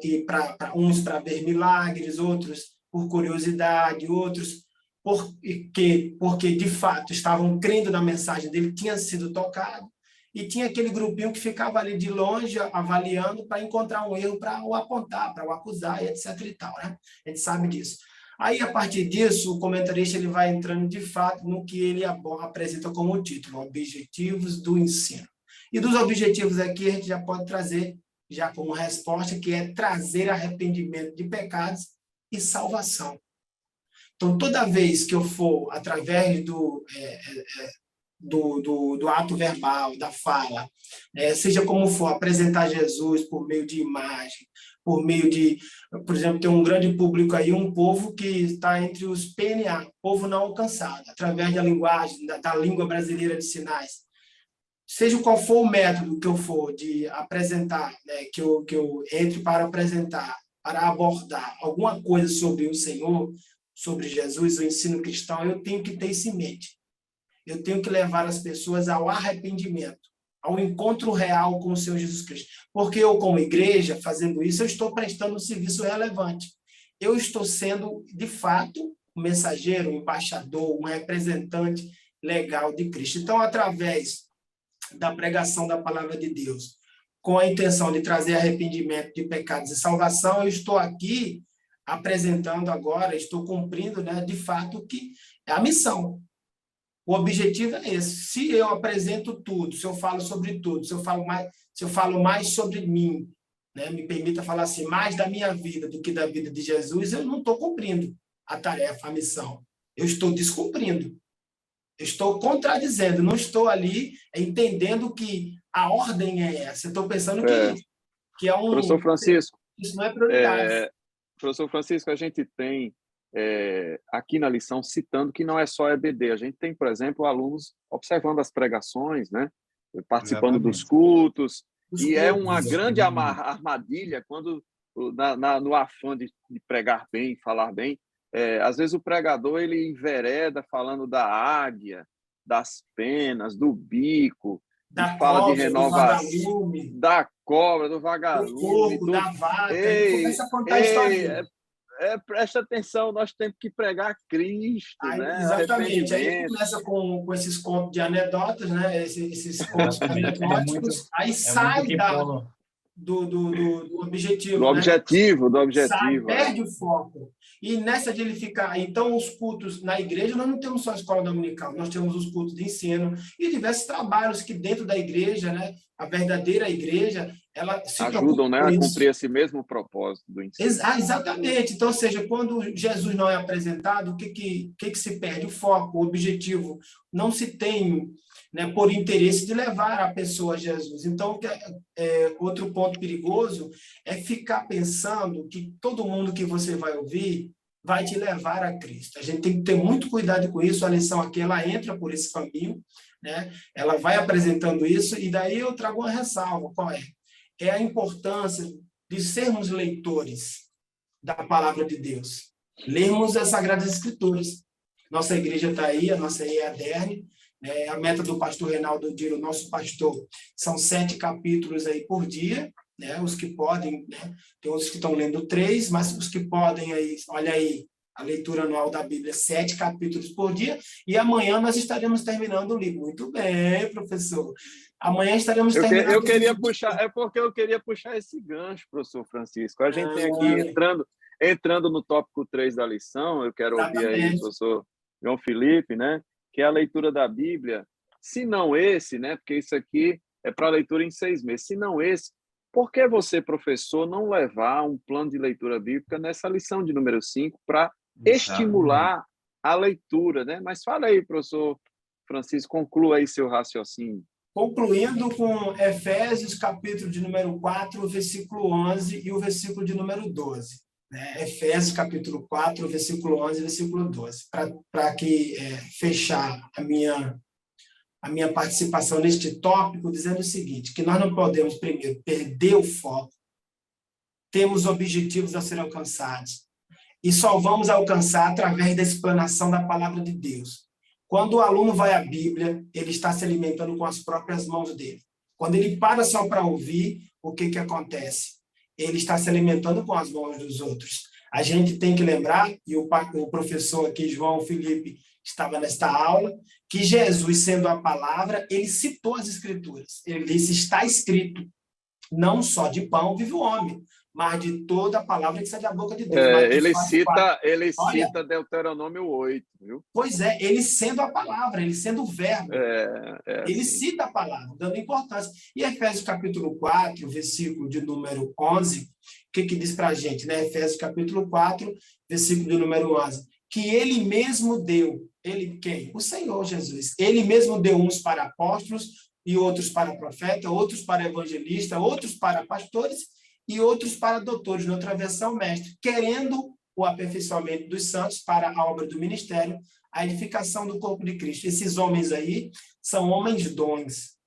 uns para ver milagres, outros por curiosidade, outros porque de fato estavam crendo na mensagem dele, tinha sido tocado, e tinha aquele grupinho que ficava ali de longe avaliando para encontrar um erro, para o apontar, para o acusar, e etc. e tal, né? A gente sabe disso. Aí, a partir disso, o comentarista ele vai entrando, de fato, no que ele apresenta como título, Objetivos do Ensino. E dos objetivos aqui, a gente já pode trazer, já como resposta, que é trazer arrependimento de pecados e salvação. Então, toda vez que eu for, através do ato verbal, da fala, seja como for, apresentar Jesus por meio de imagem, por meio de, por exemplo, tem um grande público aí, um povo que está entre os PNA, povo não alcançado, através da linguagem, da língua brasileira de sinais. Seja qual for o método que eu for de apresentar, né, que eu entre para apresentar, para abordar alguma coisa sobre o Senhor, sobre Jesus, o ensino cristão, eu tenho que ter isso em mente. Eu tenho que levar as pessoas ao arrependimento, ao encontro real com o Senhor Jesus Cristo. Porque eu, como igreja, fazendo isso, eu estou prestando um serviço relevante. Eu estou sendo, de fato, um mensageiro, um embaixador, um representante legal de Cristo. Então, através da pregação da palavra de Deus, com a intenção de trazer arrependimento de pecados e salvação, eu estou aqui apresentando agora, estou cumprindo, né, de fato, que é a missão. O objetivo é esse. Se eu apresento tudo, se eu falo sobre tudo, se eu falo mais sobre mim, né, me permita falar assim, mais da minha vida do que da vida de Jesus, eu não estou cumprindo a tarefa, a missão. Eu estou descumprindo. Eu estou contradizendo. Não estou ali entendendo que a ordem é essa. Eu estou pensando que é um... Professor Francisco, isso não é prioridade. Professor Francisco, a gente tem aqui na lição citando que não é só EBD, a gente tem, por exemplo, alunos observando as pregações, né? Participando Exatamente. Dos cultos, e é uma grande armadilha quando, no afã de pregar bem, falar bem, às vezes o pregador ele envereda falando da águia, das penas, do bico, fala de renovação, da cobra, do vagalume, do porco, da vaca, começa a contar a história. Presta atenção, nós temos que pregar Cristo, aí, né? Exatamente. Aí começa com esses contos de anedotas, né? Esses contos anedóticos, aí sai do objetivo. Do objetivo, Sai, perde o foco. E nessa de ele ficar... Então, os cultos na igreja, nós não temos só a escola dominical, nós temos os cultos de ensino e diversos trabalhos que dentro da igreja, né, a verdadeira igreja, ela se ajudam, né, a cumprir esse mesmo propósito do ensino. Exatamente. Então, ou seja, quando Jesus não é apresentado, o que se perde? O foco, o objetivo. Não se tem né, por interesse de levar a pessoa a Jesus. Então, outro ponto perigoso é ficar pensando que todo mundo que você vai ouvir vai te levar a Cristo. A gente tem que ter muito cuidado com isso. A lição aqui, ela entra por esse caminho, né? Ela vai apresentando isso, e daí eu trago uma ressalva. Qual é? É a importância de sermos leitores da palavra de Deus. Lermos as Sagradas Escrituras. Nossa igreja está aí, a nossa EADERN, a meta do pastor Reinaldo Diro, nosso pastor, são 7 capítulos aí por dia, né? Os que podem, né? Tem outros que estão lendo 3, mas os que podem aí, olha aí, a leitura anual da Bíblia, 7 capítulos por dia, e amanhã nós estaremos terminando o livro. Muito bem, professor. Amanhã estaremos terminando eu queria puxar, é porque eu queria puxar esse gancho, professor Francisco. A gente tem aqui, entrando no tópico 3 da lição, eu quero ouvir aí o professor João Felipe, né? Que é a leitura da Bíblia, se não esse, né? Porque isso aqui é para leitura em 6 meses, se não esse, por que você, professor, não levar um plano de leitura bíblica nessa lição de número 5 para estimular a leitura, né? Mas fala aí, professor Francisco, conclua aí seu raciocínio. Concluindo com Efésios, capítulo de número 4, versículo 11 e o versículo de número 12. Né? Efésios, capítulo 4, versículo 11 e versículo 12. Para fechar a minha participação neste tópico, dizendo o seguinte, que nós não podemos, primeiro, perder o foco, temos objetivos a serem alcançados, e só vamos alcançar através da explanação da palavra de Deus. Quando o aluno vai à Bíblia, ele está se alimentando com as próprias mãos dele. Quando ele para só para ouvir, o que acontece? Ele está se alimentando com as mãos dos outros. A gente tem que lembrar, e o professor aqui, João Felipe, estava nesta aula, que Jesus, sendo a palavra, ele citou as Escrituras. Ele disse, está escrito, não só de pão vive o homem, mas de toda a palavra que sai da boca de Deus. Ele cita Deuteronômio 8, viu? Pois é, ele sendo a palavra, ele sendo o verbo. Ele cita a palavra, dando importância. E Efésios capítulo 4, versículo de número 11, o que diz para a gente? Né? Efésios capítulo 4, versículo de número 11. Que ele mesmo deu, ele quem? O Senhor Jesus. Ele mesmo deu uns para apóstolos, e outros para profeta, outros para evangelista, outros para pastores, e outros para doutores, na outra versão, mestre, querendo o aperfeiçoamento dos santos para a obra do ministério, a edificação do corpo de Cristo. Esses homens aí são homens dons,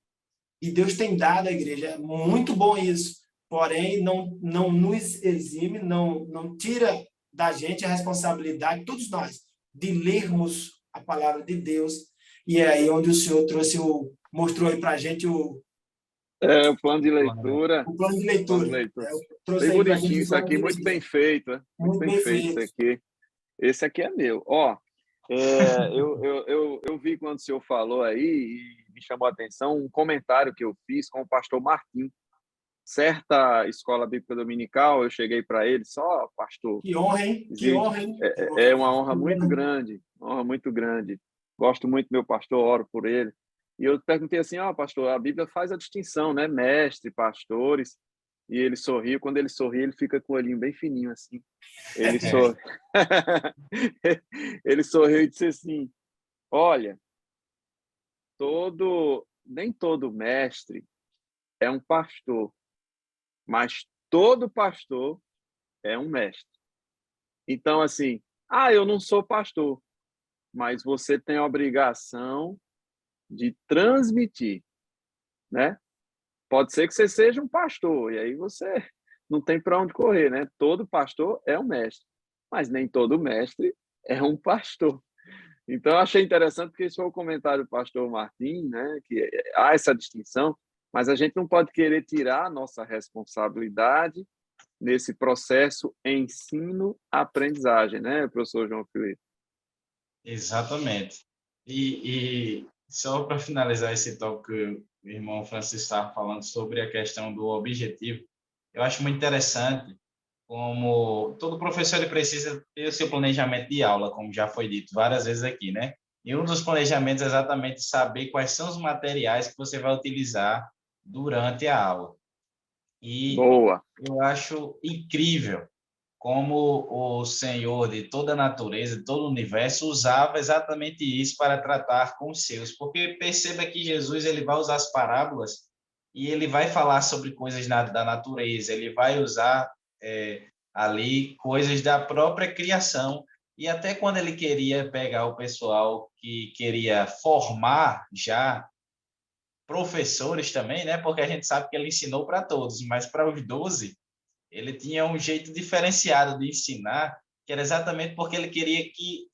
e Deus tem dado à igreja, é muito bom isso, porém não nos exime, não tira da gente a responsabilidade, todos nós, de lermos a palavra de Deus, e é aí onde o Senhor mostrou aí para a gente o plano de leitura. O plano de leitura. Bem bonitinho isso aqui, muito bem feito. Muito bem feito isso aqui. Esse aqui é meu. Eu vi quando o senhor falou aí, e me chamou a atenção, um comentário que eu fiz com o pastor Martim. Certa escola bíblica dominical, eu cheguei para ele, só, pastor. Que honra, hein? Que honra, hein? É uma honra muito grande, uma honra muito grande. Gosto muito do meu pastor, oro por ele. E eu perguntei assim, pastor, a Bíblia faz a distinção, né? Mestre, pastores. E ele sorriu. Quando ele sorri, ele fica com o olhinho bem fininho, assim. Ele sorriu e disse assim, olha, nem todo mestre é um pastor, mas todo pastor é um mestre. Então, assim, eu não sou pastor, mas você tem a obrigação de transmitir, né? Pode ser que você seja um pastor, e aí você não tem para onde correr, né? Todo pastor é um mestre, mas nem todo mestre é um pastor. Então, eu achei interessante, porque esse foi o comentário do pastor Martim, né? Que há essa distinção, mas a gente não pode querer tirar a nossa responsabilidade nesse processo ensino-aprendizagem, né, professor João Felipe? Exatamente. E só para finalizar esse tópico que o irmão Francisco estava falando sobre a questão do objetivo, eu acho muito interessante como todo professor ele precisa ter o seu planejamento de aula, como já foi dito várias vezes aqui, né? E um dos planejamentos é exatamente saber quais são os materiais que você vai utilizar durante a aula. E Boa. eu acho incrível como o Senhor de toda a natureza, de todo o universo, usava exatamente isso para tratar com os seus. Porque perceba que Jesus ele vai usar as parábolas e ele vai falar sobre coisas da natureza, ele vai usar ali coisas da própria criação. E até quando ele queria pegar o pessoal que queria formar já professores também, né? Porque a gente sabe que ele ensinou para todos, mas para os 12 ele tinha um jeito diferenciado de ensinar, que era exatamente porque ele queria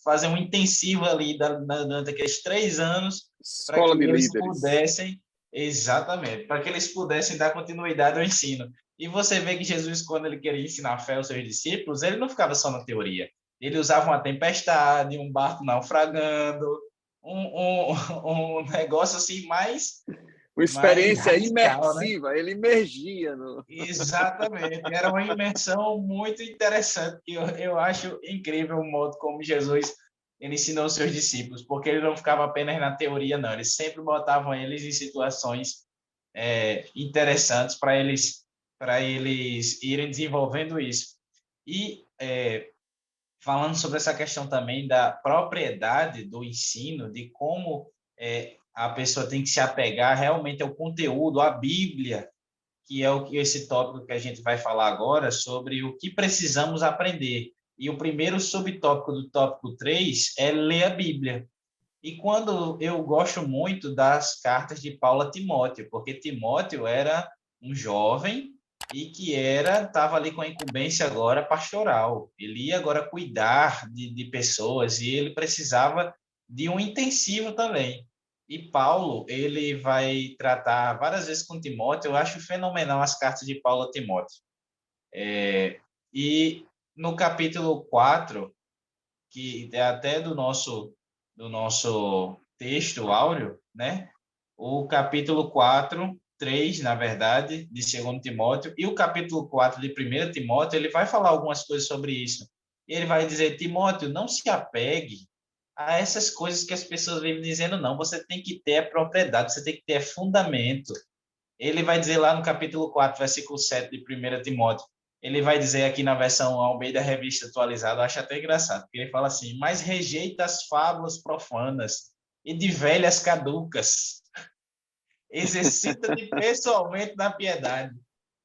fazer um intensivo ali durante aqueles 3 anos para Escola que de eles líderes. pudessem, exatamente, para que eles pudessem dar continuidade ao ensino. E você vê que Jesus, quando ele queria ensinar a fé aos seus discípulos, ele não ficava só na teoria. Ele usava uma tempestade, um barco naufragando, um negócio assim Uma mais experiência radical, né? imersiva, ele emergia no... Exatamente, era uma imersão muito interessante, que eu acho incrível o modo como Jesus ele ensinou os seus discípulos, porque ele não ficava apenas na teoria, não, eles sempre botavam eles em situações interessantes para eles irem desenvolvendo isso. E falando sobre essa questão também da propriedade do ensino, de como a pessoa tem que se apegar realmente ao conteúdo, à Bíblia, que é esse tópico que a gente vai falar agora, sobre o que precisamos aprender. E o primeiro subtópico do tópico 3 é ler a Bíblia. E quando eu gosto muito das cartas de Paulo a Timóteo, porque Timóteo era um jovem e que estava ali com a incumbência agora pastoral. Ele ia agora cuidar de pessoas e ele precisava de um intensivo também. E Paulo, ele vai tratar várias vezes com Timóteo. Eu acho fenomenal as cartas de Paulo a Timóteo. E no capítulo 4, que é até do nosso texto áureo, né? O capítulo 4, 3, na verdade, de 2 Timóteo, e o capítulo 4 de 1 Timóteo, ele vai falar algumas coisas sobre isso. Ele vai dizer, Timóteo, não se apegue a essas coisas que as pessoas vivem dizendo, não. Você tem que ter a propriedade, você tem que ter fundamento. Ele vai dizer lá no capítulo 4, versículo 7 de 1 Timóteo, ele vai dizer aqui na versão Almeida Revista Atualizada, eu acho até engraçado, porque ele fala assim, mas rejeita as fábulas profanas e de velhas caducas. Exercita-te pessoalmente na piedade.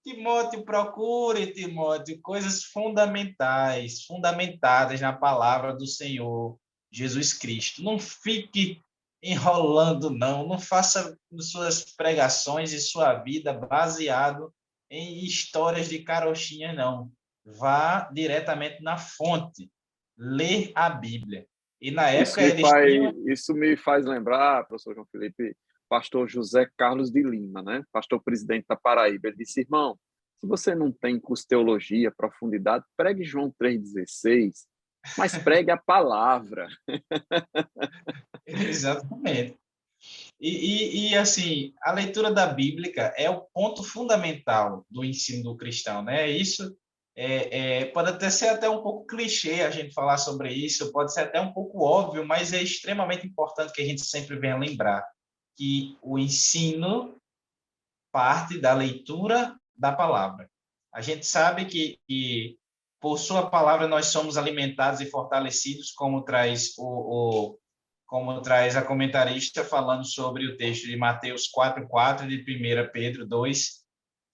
Timóteo, procure, Timóteo, coisas fundamentais, fundamentadas na palavra do Senhor Jesus Cristo. Não fique enrolando, não. Não faça suas pregações e sua vida baseado em histórias de carochinha, não. Vá diretamente na fonte. Ler a Bíblia. E na época eles tinham... Isso me faz lembrar, professor João Felipe, pastor José Carlos de Lima, né? Pastor presidente da Paraíba. Ele disse, irmão, se você não tem curso de teologia, profundidade, pregue João 3,16, mas pregue a palavra. Exatamente. E assim, a leitura da Bíblia é o ponto fundamental do ensino do cristão, né? Isso pode até ser até um pouco clichê a gente falar sobre isso, pode ser até um pouco óbvio, mas é extremamente importante que a gente sempre venha lembrar que o ensino parte da leitura da palavra. A gente sabe que por sua palavra nós somos alimentados e fortalecidos, como traz a comentarista falando sobre o texto de Mateus 4:4 e de 1 Pedro 2,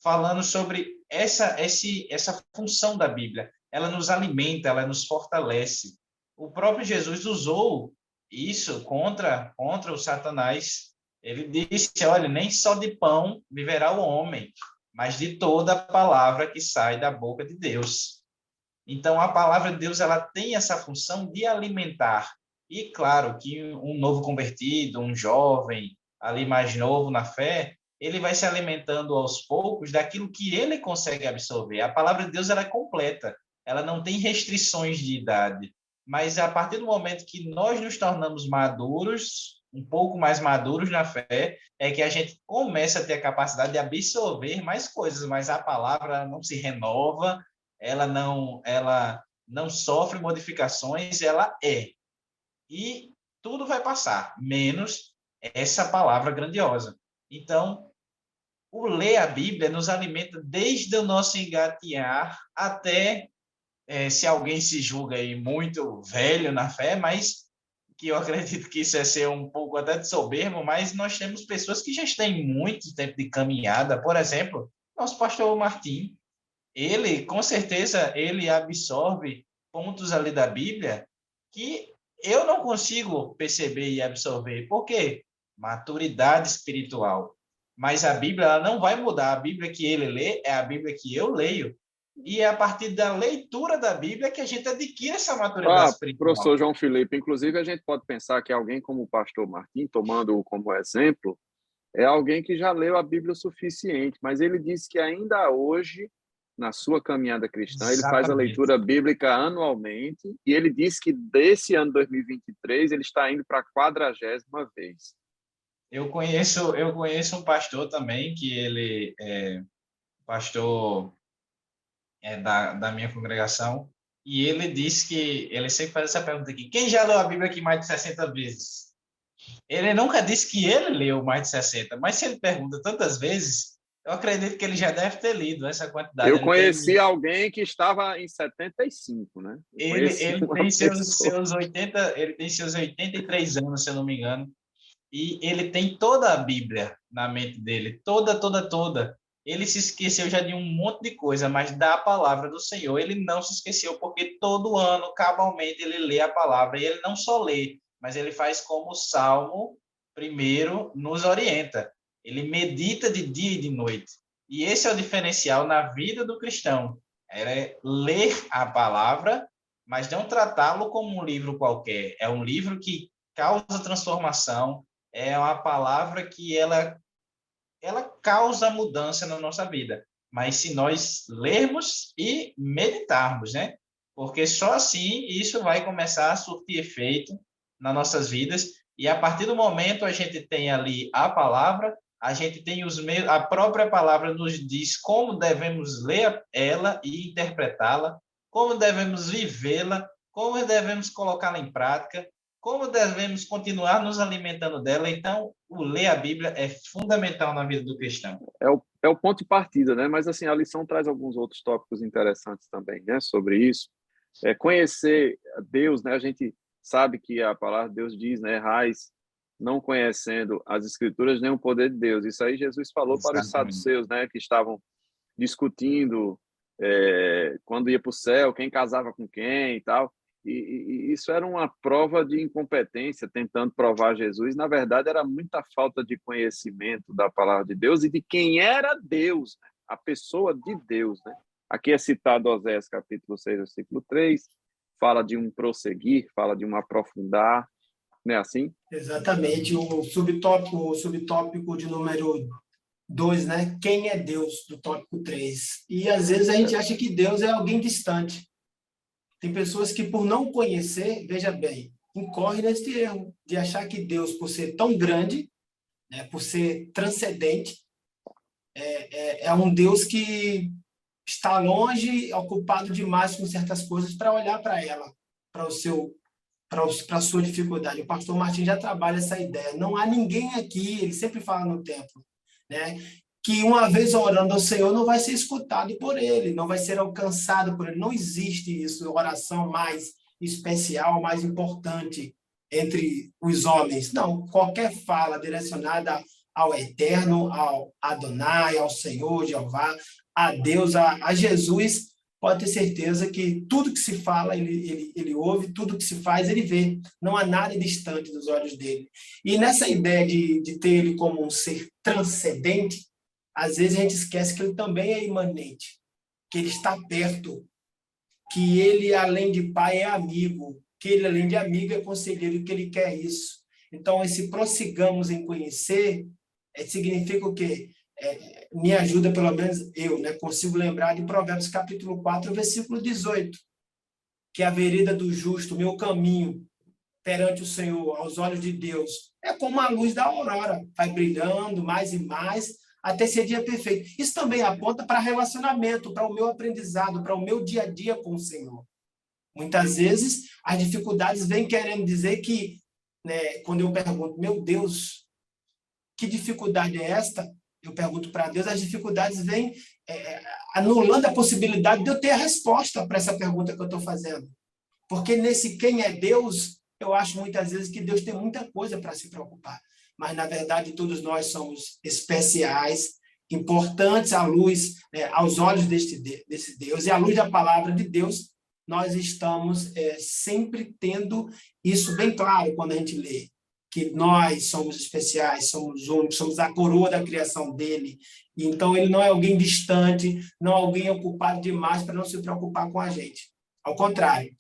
falando sobre essa função da Bíblia. Ela nos alimenta, ela nos fortalece. O próprio Jesus usou isso contra o Satanás. Ele disse, olha, nem só de pão viverá o homem, mas de toda a palavra que sai da boca de Deus. Então, a palavra de Deus ela tem essa função de alimentar. E, claro, que um novo convertido, um jovem, ali mais novo na fé, ele vai se alimentando aos poucos daquilo que ele consegue absorver. A palavra de Deus ela é completa, ela não tem restrições de idade. Mas, a partir do momento que nós nos tornamos maduros, um pouco mais maduros na fé, é que a gente começa a ter a capacidade de absorver mais coisas, mas a palavra não se renova, ela não sofre modificações, ela é. E tudo vai passar, menos essa palavra grandiosa. Então, o ler a Bíblia nos alimenta desde o nosso engatear até se alguém se julga aí muito velho na fé, mas que eu acredito que isso é ser um pouco até de soberbo, mas nós temos pessoas que já têm muito tempo de caminhada. Por exemplo, nosso pastor Martim, ele, com certeza, ele absorve pontos ali da Bíblia que eu não consigo perceber e absorver. Por quê? Maturidade espiritual. Mas a Bíblia ela não vai mudar. A Bíblia que ele lê é a Bíblia que eu leio. E é a partir da leitura da Bíblia que a gente adquire essa maturidade espiritual. Professor João Felipe, inclusive a gente pode pensar que alguém como o pastor Martim, tomando-o como exemplo, é alguém que já leu a Bíblia o suficiente, mas ele diz que ainda hoje, na sua caminhada cristã, ele faz a Exatamente. leitura bíblica anualmente, e ele diz que desse ano 2023 ele está indo para a 40ª vez. Eu conheço um pastor também, que ele é pastor da minha congregação, e ele disse que, ele sempre faz essa pergunta aqui, quem já leu a Bíblia aqui mais de 60 vezes? Ele nunca disse que ele leu mais de 60, mas se ele pergunta tantas vezes, eu acredito que ele já deve ter lido essa quantidade. Eu conheci alguém que estava em 75, né? Ele tem seus 80, ele tem seus 83 anos, se eu não me engano, e ele tem toda a Bíblia na mente dele, toda. Ele se esqueceu já de um monte de coisa, mas da palavra do Senhor ele não se esqueceu, porque todo ano, cabalmente, ele lê a palavra, e ele não só lê, mas ele faz como o Salmo primeiro nos orienta. Ele medita de dia e de noite. E esse é o diferencial na vida do cristão. É ler a palavra, mas não tratá-lo como um livro qualquer. É um livro que causa transformação, é uma palavra que ela causa mudança na nossa vida. Mas se nós lermos e meditarmos, né? Porque só assim isso vai começar a surtir efeito nas nossas vidas, e a partir do momento a gente tem ali a palavra, a gente tem a própria palavra nos diz como devemos ler ela e interpretá-la, como devemos vivê-la, como devemos colocá-la em prática, como devemos continuar nos alimentando dela. Então, o ler a Bíblia é fundamental na vida do cristão. É o ponto de partida, né? Mas assim, a lição traz alguns outros tópicos interessantes também, né? Sobre isso. Conhecer Deus, né? A gente sabe que a palavra de Deus diz, né? Errais não conhecendo as Escrituras nem o poder de Deus. Isso aí Jesus falou Exatamente. para os saduceus, né? Que estavam discutindo quando ia para o céu, quem casava com quem e tal. E isso era uma prova de incompetência, tentando provar Jesus. Na verdade, era muita falta de conhecimento da palavra de Deus e de quem era Deus, né? A pessoa de Deus, né? Aqui é citado Oséias capítulo 6, versículo 3, fala de um prosseguir, fala de um aprofundar, não é assim? Exatamente. O subtópico de número 2, né? Quem é Deus, do tópico 3. E às vezes a gente acha que Deus é alguém distante. Tem pessoas que, por não conhecer, veja bem, incorrem nesse erro de achar que Deus, por ser tão grande, né, por ser transcendente, é um Deus que está longe, ocupado demais com certas coisas para olhar para ela, para a sua dificuldade. O pastor Martim já trabalha essa ideia. Não há ninguém aqui, ele sempre fala no templo, né, que uma vez orando ao Senhor não vai ser escutado por ele, não vai ser alcançado por ele. Não existe isso, oração mais especial, mais importante entre os homens. Não, qualquer fala direcionada ao Eterno, ao Adonai, ao Senhor, Jeová, a Deus, a Jesus, pode ter certeza que tudo que se fala, ele ouve, tudo que se faz, ele vê. Não há nada distante dos olhos dele. E nessa ideia de ter ele como um ser transcendente, às vezes a gente esquece que ele também é imanente, que ele está perto, que ele, além de pai, é amigo, que ele, além de amigo, é conselheiro, que ele quer isso. Então, esse prossigamos em conhecer, significa o quê? Me ajuda, pelo menos eu, né, consigo lembrar de Provérbios capítulo 4, versículo 18, que a vereda do justo, meu caminho perante o Senhor, aos olhos de Deus, é como a luz da aurora, vai brilhando mais e mais, até ser dia perfeito. Isso também aponta para relacionamento, para o meu aprendizado, para o meu dia a dia com o Senhor. Muitas vezes, as dificuldades vêm querendo dizer que, né, quando eu pergunto, meu Deus, que dificuldade é esta? Eu pergunto para Deus, as dificuldades vêm anulando a possibilidade de eu ter a resposta para essa pergunta que eu estou fazendo. Porque nesse quem é Deus, eu acho muitas vezes que Deus tem muita coisa para se preocupar. Mas, na verdade, todos nós somos especiais, importantes à luz, aos olhos desse Deus, e à luz da palavra de Deus, nós estamos sempre tendo isso bem claro quando a gente lê, que nós somos especiais, somos únicos, somos a coroa da criação dele. E então, ele não é alguém distante, não é alguém ocupado demais para não se preocupar com a gente. Ao contrário,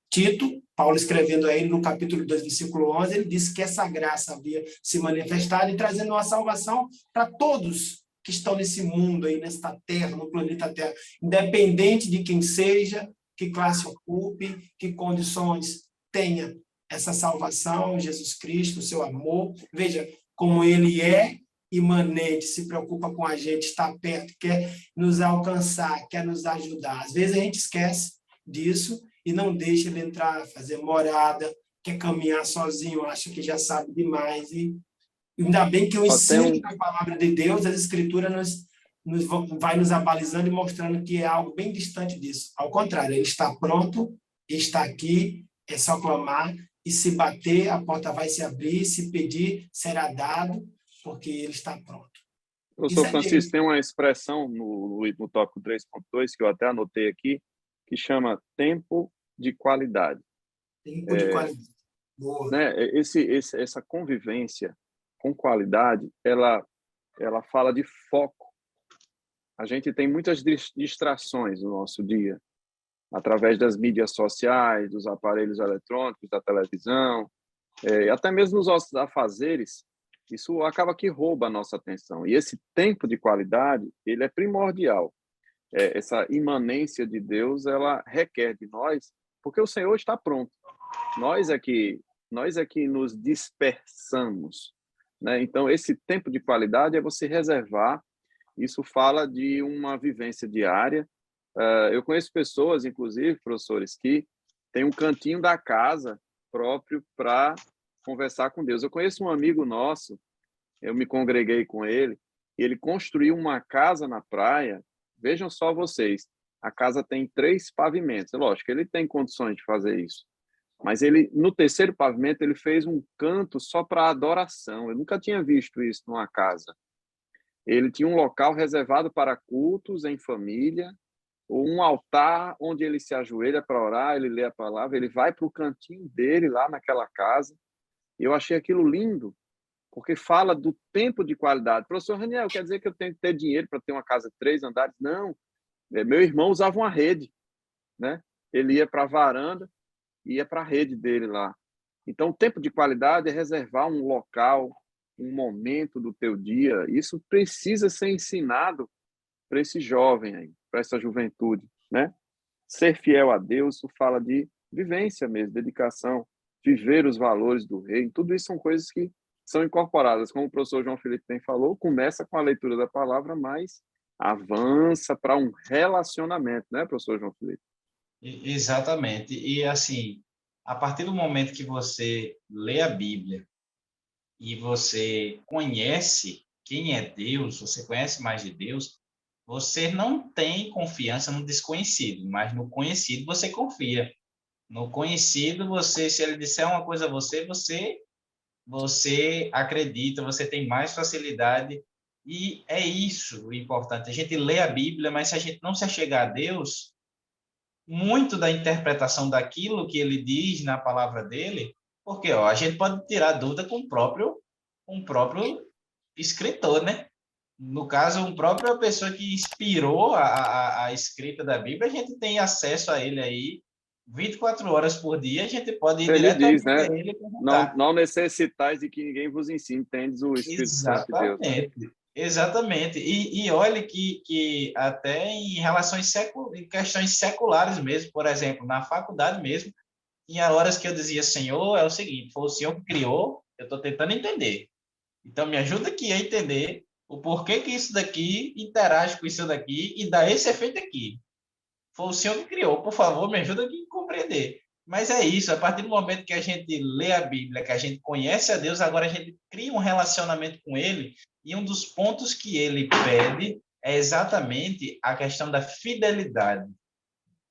Tito, Paulo escrevendo a ele no capítulo 2, versículo 11, ele disse que essa graça havia se manifestado e trazendo uma salvação para todos que estão nesse mundo, aí, nesta terra, no planeta Terra, independente de quem seja, que classe ocupe, que condições tenha essa salvação, Jesus Cristo, o seu amor. Veja como ele é imanente, se preocupa com a gente, está perto, quer nos alcançar, quer nos ajudar. Às vezes a gente esquece disso e não deixa ele entrar, fazer morada, quer caminhar sozinho, acha que já sabe demais. E ainda bem que o ensino da palavra de Deus, as escrituras vai nos abalizando e mostrando que é algo bem distante disso. Ao contrário, ele está pronto, está aqui, é só clamar, e se bater, a porta vai se abrir, se pedir, será dado, porque ele está pronto. Professor Francisco, tem uma expressão no tópico 3.2, que eu até anotei aqui, que chama tempo de qualidade. Tempo de qualidade. Boa. Né? Essa convivência com qualidade, ela fala de foco. A gente tem muitas distrações no nosso dia, através das mídias sociais, dos aparelhos eletrônicos, da televisão, até mesmo nos nossos afazeres. Isso acaba que rouba a nossa atenção. E esse tempo de qualidade, ele é primordial. Essa imanência de Deus, ela requer de nós, porque o Senhor está pronto. Nós é que nos dispersamos, né? Então, esse tempo de qualidade é você reservar. Isso fala de uma vivência diária. Eu conheço pessoas, inclusive, professores, que têm um cantinho da casa próprio para conversar com Deus. Eu conheço um amigo nosso, eu me congreguei com ele, e ele construiu uma casa na praia. Vejam só vocês, a casa tem 3 pavimentos. Lógico, ele tem condições de fazer isso. Mas ele, no terceiro pavimento, ele fez um canto só para adoração. Eu nunca tinha visto isso numa casa. Ele tinha um local reservado para cultos em família, ou um altar onde ele se ajoelha para orar, ele lê a palavra, ele vai para o cantinho dele lá naquela casa. E eu achei aquilo lindo, porque fala do tempo de qualidade. Professor Raniel, quer dizer que eu tenho que ter dinheiro para ter uma casa de 3 andares? Não. Meu irmão usava uma rede, né? Ele ia para a varanda, ia para a rede dele lá. Então, o tempo de qualidade é reservar um local, um momento do teu dia. Isso precisa ser ensinado para esse jovem aí, para essa juventude, né? Ser fiel a Deus, isso fala de vivência mesmo, dedicação, viver os valores do reino. Tudo isso são coisas que são incorporadas. Como o professor João Felipe bem falou, começa com a leitura da palavra, mas avança para um relacionamento, né, professor João Felipe? Exatamente. E, assim, a partir do momento que você lê a Bíblia e você conhece quem é Deus, você conhece mais de Deus, você não tem confiança no desconhecido, mas no conhecido você confia. No conhecido, se ele disser uma coisa a você acredita, você tem mais facilidade. E é isso o importante. A gente lê a Bíblia, mas se a gente não se achegar a Deus, muito da interpretação daquilo que ele diz na palavra dele, porque a gente pode tirar dúvida com um próprio escritor, né? No caso, uma própria pessoa que inspirou a escrita da Bíblia, a gente tem acesso a ele aí 24 horas por dia, a gente pode ir Ele diretamente diz, né? a ele e perguntar. Não necessitais de que ninguém vos ensine, tendes o Espírito Santo de Deus. Né? Exatamente. E olhe que até em em questões seculares mesmo, por exemplo, na faculdade mesmo, tinha horas que eu dizia, Senhor, é o seguinte, foi o Senhor que criou, eu estou tentando entender. Então, me ajuda aqui a entender o porquê que isso daqui interage com isso daqui e dá esse efeito aqui. Foi o Senhor que criou, por favor, me ajuda aqui a compreender. Mas é isso, a partir do momento que a gente lê a Bíblia, que a gente conhece a Deus, agora a gente cria um relacionamento com Ele, e um dos pontos que Ele pede é exatamente a questão da fidelidade.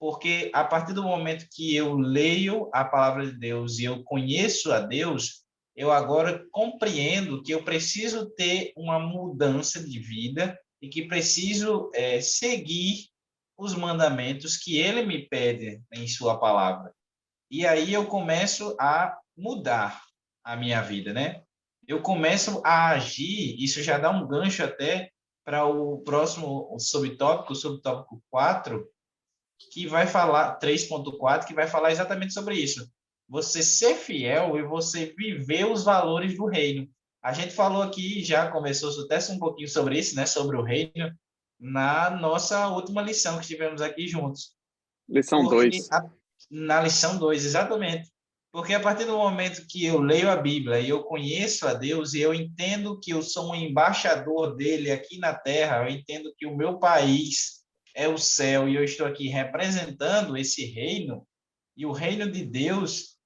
Porque a partir do momento que eu leio a palavra de Deus e eu conheço a Deus, eu agora compreendo que eu preciso ter uma mudança de vida e que preciso seguir os mandamentos que ele me pede em sua palavra. E aí eu começo a mudar a minha vida, né? Eu começo a agir, isso já dá um gancho até para o próximo subtópico, o subtópico 4, que vai falar, 3.4, que vai falar exatamente sobre isso. Você ser fiel e você viver os valores do reino. A gente falou aqui, já começou até um pouquinho sobre isso, né? Sobre o reino, na nossa última lição que tivemos aqui juntos. Lição Porque 2. na lição 2, exatamente. Porque a partir do momento que eu leio a Bíblia e eu conheço a Deus e eu entendo que eu sou um embaixador dele aqui na terra, eu entendo que o meu país é o céu e eu estou aqui representando esse reino e o reino de Deus,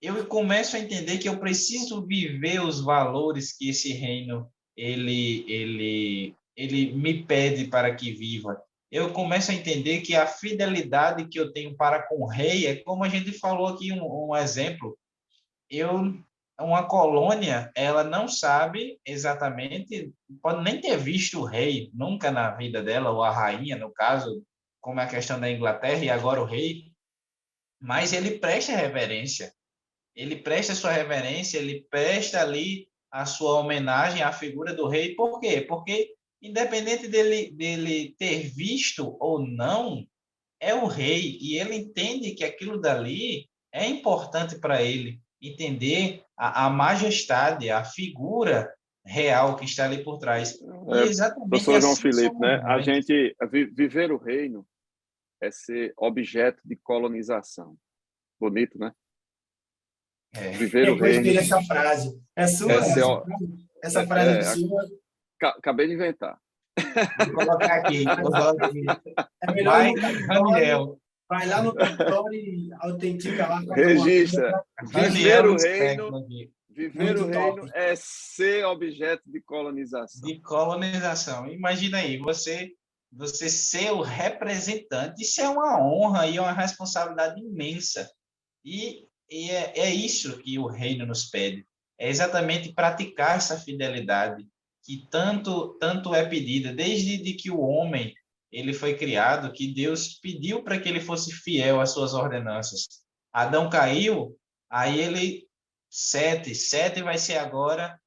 eu começo a entender que eu preciso viver os valores que esse reino ele me pede para que viva. Eu começo a entender que a fidelidade que eu tenho para com o rei é como a gente falou aqui um exemplo. Uma colônia, ela não sabe exatamente, pode nem ter visto o rei nunca na vida dela, ou a rainha, no caso, como é a questão da Inglaterra e agora o rei, mas ele presta reverência. Ele presta sua reverência, ele presta ali a sua homenagem à figura do rei. Por quê? Porque, independente dele ter visto ou não, é o rei e ele entende que aquilo dali é importante para ele entender a majestade, a figura real que está ali por trás. E exatamente Professor João assim Felipe, somos né? A nós. gente viver o reino é ser objeto de colonização. Bonito, né? Viver o Eu gostei reino dessa frase. É é sua? ser. Essa frase é sua? Acabei de inventar. Vou colocar aqui, vou colocar aqui. É melhor ir no Mike cartório, Raniel. vai lá no cartório e autentica lá, faz alguma coisa. Registra. Raniel Viver no o reino, espectro aqui. viver o Muito reino top. é ser objeto de colonização. De colonização. Imagina aí, você ser o representante, isso é uma honra e é uma responsabilidade imensa. E é isso que o reino nos pede. É exatamente praticar essa fidelidade que tanto é pedida desde de que o homem ele foi criado, que Deus pediu para que ele fosse fiel às suas ordenanças. Adão caiu, aí ele sete vai ser agora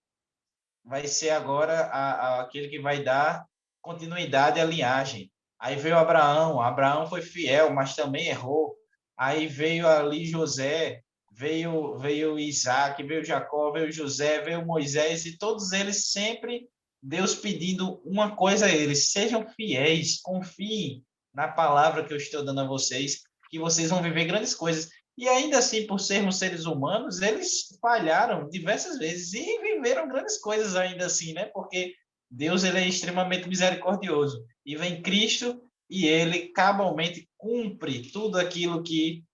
aquele que vai dar continuidade à linhagem. Aí veio Abraão foi fiel, mas também errou. Aí veio ali José, veio Isaac, veio Jacó, veio José, veio Moisés, e todos eles sempre Deus pedindo uma coisa a eles: sejam fiéis, confiem na palavra que eu estou dando a vocês, que vocês vão viver grandes coisas. E ainda assim, por sermos seres humanos, eles falharam diversas vezes e viveram grandes coisas ainda assim, né? Porque Deus ele é extremamente misericordioso. E vem Cristo e ele cabalmente cumpre tudo aquilo que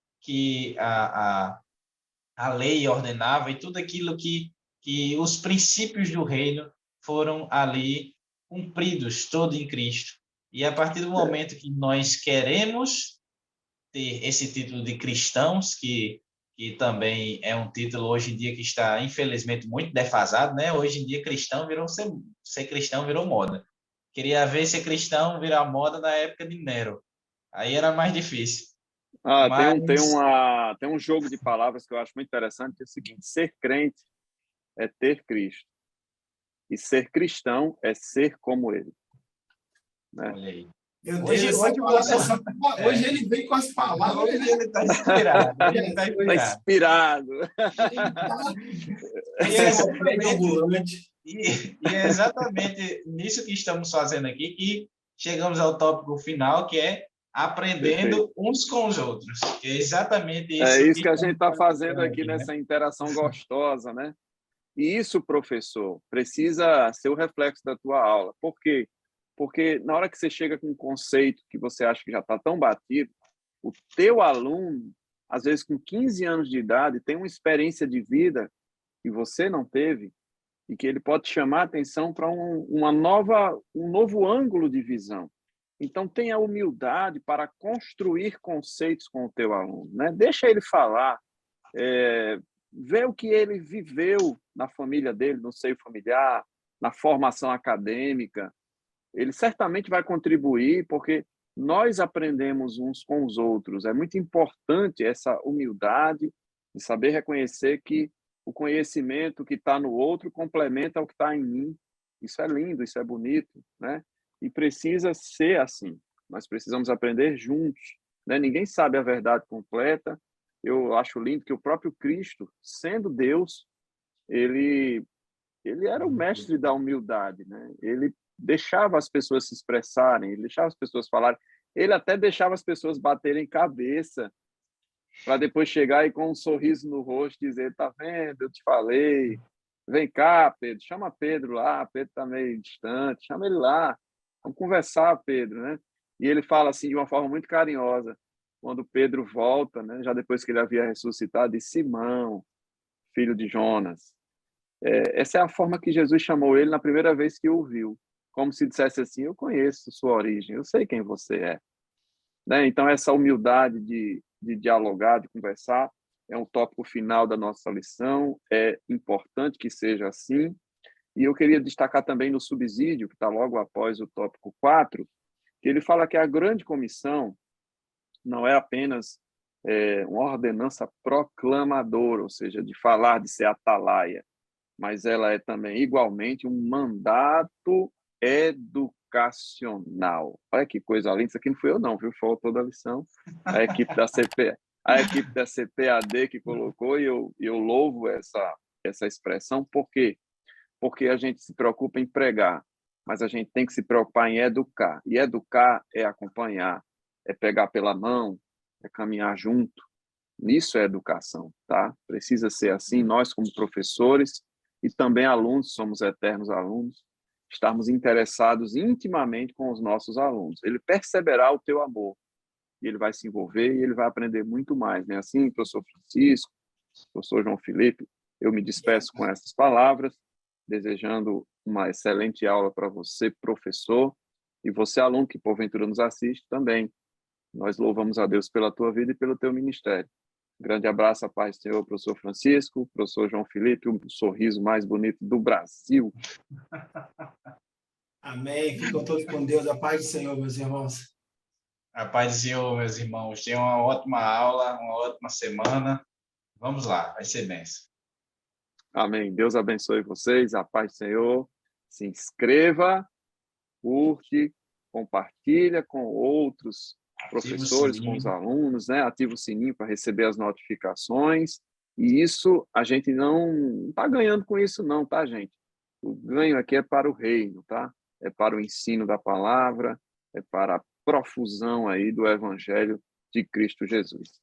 a lei ordenava e tudo aquilo que os princípios do reino foram ali cumpridos, todo em Cristo. E a partir do momento que nós queremos ter esse título de cristãos, que também é um título hoje em dia que está, infelizmente, muito defasado, né? Hoje em dia, ser cristão virou moda. Queria ver ser cristão virar moda na época de Nero. Aí era mais difícil. Mas Tem um jogo de palavras que eu acho muito interessante, que é o seguinte: ser crente é ter Cristo. E ser cristão é ser como ele. Né? olha aí. Meu Deus, Hoje ele vem com as palavras. Hoje ele está inspirado. Está inspirado. E é exatamente nisso que estamos fazendo aqui que chegamos ao tópico final, que é aprendendo uns com os outros. É exatamente isso. É isso que a gente está fazendo aqui né? nessa interação gostosa, né? E isso, professor, precisa ser o reflexo da tua aula. Por quê? Porque na hora que você chega com um conceito que você acha que já está tão batido, o teu aluno, às vezes com 15 anos de idade, tem uma experiência de vida que você não teve, e que ele pode chamar a atenção para um novo ângulo de visão. Então, tenha humildade para construir conceitos com o teu aluno, né? Deixa ele falar, vê o que ele viveu na família dele, no seio familiar, na formação acadêmica. Ele certamente vai contribuir, porque nós aprendemos uns com os outros. É muito importante essa humildade de saber reconhecer que o conhecimento que está no outro complementa o que está em mim. Isso é lindo, isso é bonito, né? E precisa ser assim. Nós precisamos aprender juntos, né? Ninguém sabe a verdade completa. Eu acho lindo que o próprio Cristo, sendo Deus, ele era o mestre da humildade, né? Ele deixava as pessoas se expressarem, ele deixava as pessoas falarem, ele até deixava as pessoas baterem cabeça, para depois chegar e com um sorriso no rosto dizer, tá vendo, eu te falei, vem cá, Pedro, chama Pedro lá, Pedro está meio distante, chama ele lá, vamos conversar, Pedro, né? E ele fala assim de uma forma muito carinhosa, quando Pedro volta, né, já depois que ele havia ressuscitado, de Simão, filho de Jonas. Essa é a forma que Jesus chamou ele na primeira vez que o viu, como se dissesse assim, eu conheço sua origem, eu sei quem você é. Né? Então, essa humildade de dialogar, de conversar, é um tópico final da nossa lição, é importante que seja assim, e eu queria destacar também no subsídio, que está logo após o tópico 4, que ele fala que a grande comissão não é apenas uma ordenança proclamadora, ou seja, de falar, de ser atalaia, mas ela é também igualmente um mandato educacional. Olha que coisa linda, isso aqui não fui eu não, viu? Foi o autor da lição, a equipe da CPAD que colocou, e eu louvo essa expressão, por quê? Porque a gente se preocupa em pregar, mas a gente tem que se preocupar em educar, e educar é acompanhar, é pegar pela mão, é caminhar junto. Isso é educação, tá? Precisa ser assim, nós como professores e também alunos, somos eternos alunos, estarmos interessados intimamente com os nossos alunos. Ele perceberá o teu amor, e ele vai se envolver e ele vai aprender muito mais, né? Assim, professor Francisco, professor João Felipe, eu me despeço com essas palavras, desejando uma excelente aula para você, professor, e você, aluno, que porventura nos assiste também. Nós louvamos a Deus pela tua vida e pelo teu ministério. Grande abraço, a paz do Senhor, professor Francisco, professor João Felipe, o sorriso mais bonito do Brasil. Amém. Ficam todos com Deus. A paz do Senhor, meus irmãos. A paz do Senhor, meus irmãos. Tenham uma ótima aula, uma ótima semana. Vamos lá, vai ser bênção. Amém. Deus abençoe vocês, a paz do Senhor. Se inscreva, curte, compartilha com outros professores, com os alunos, né? Ativa o sininho para receber as notificações. E isso, a gente não está ganhando com isso não, tá, gente? O ganho aqui é para o reino, tá? É para o ensino da palavra, é para a profusão aí do Evangelho de Cristo Jesus.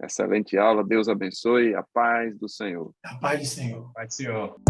Excelente aula, Deus abençoe, a paz do Senhor. A paz do Senhor. A paz do Senhor.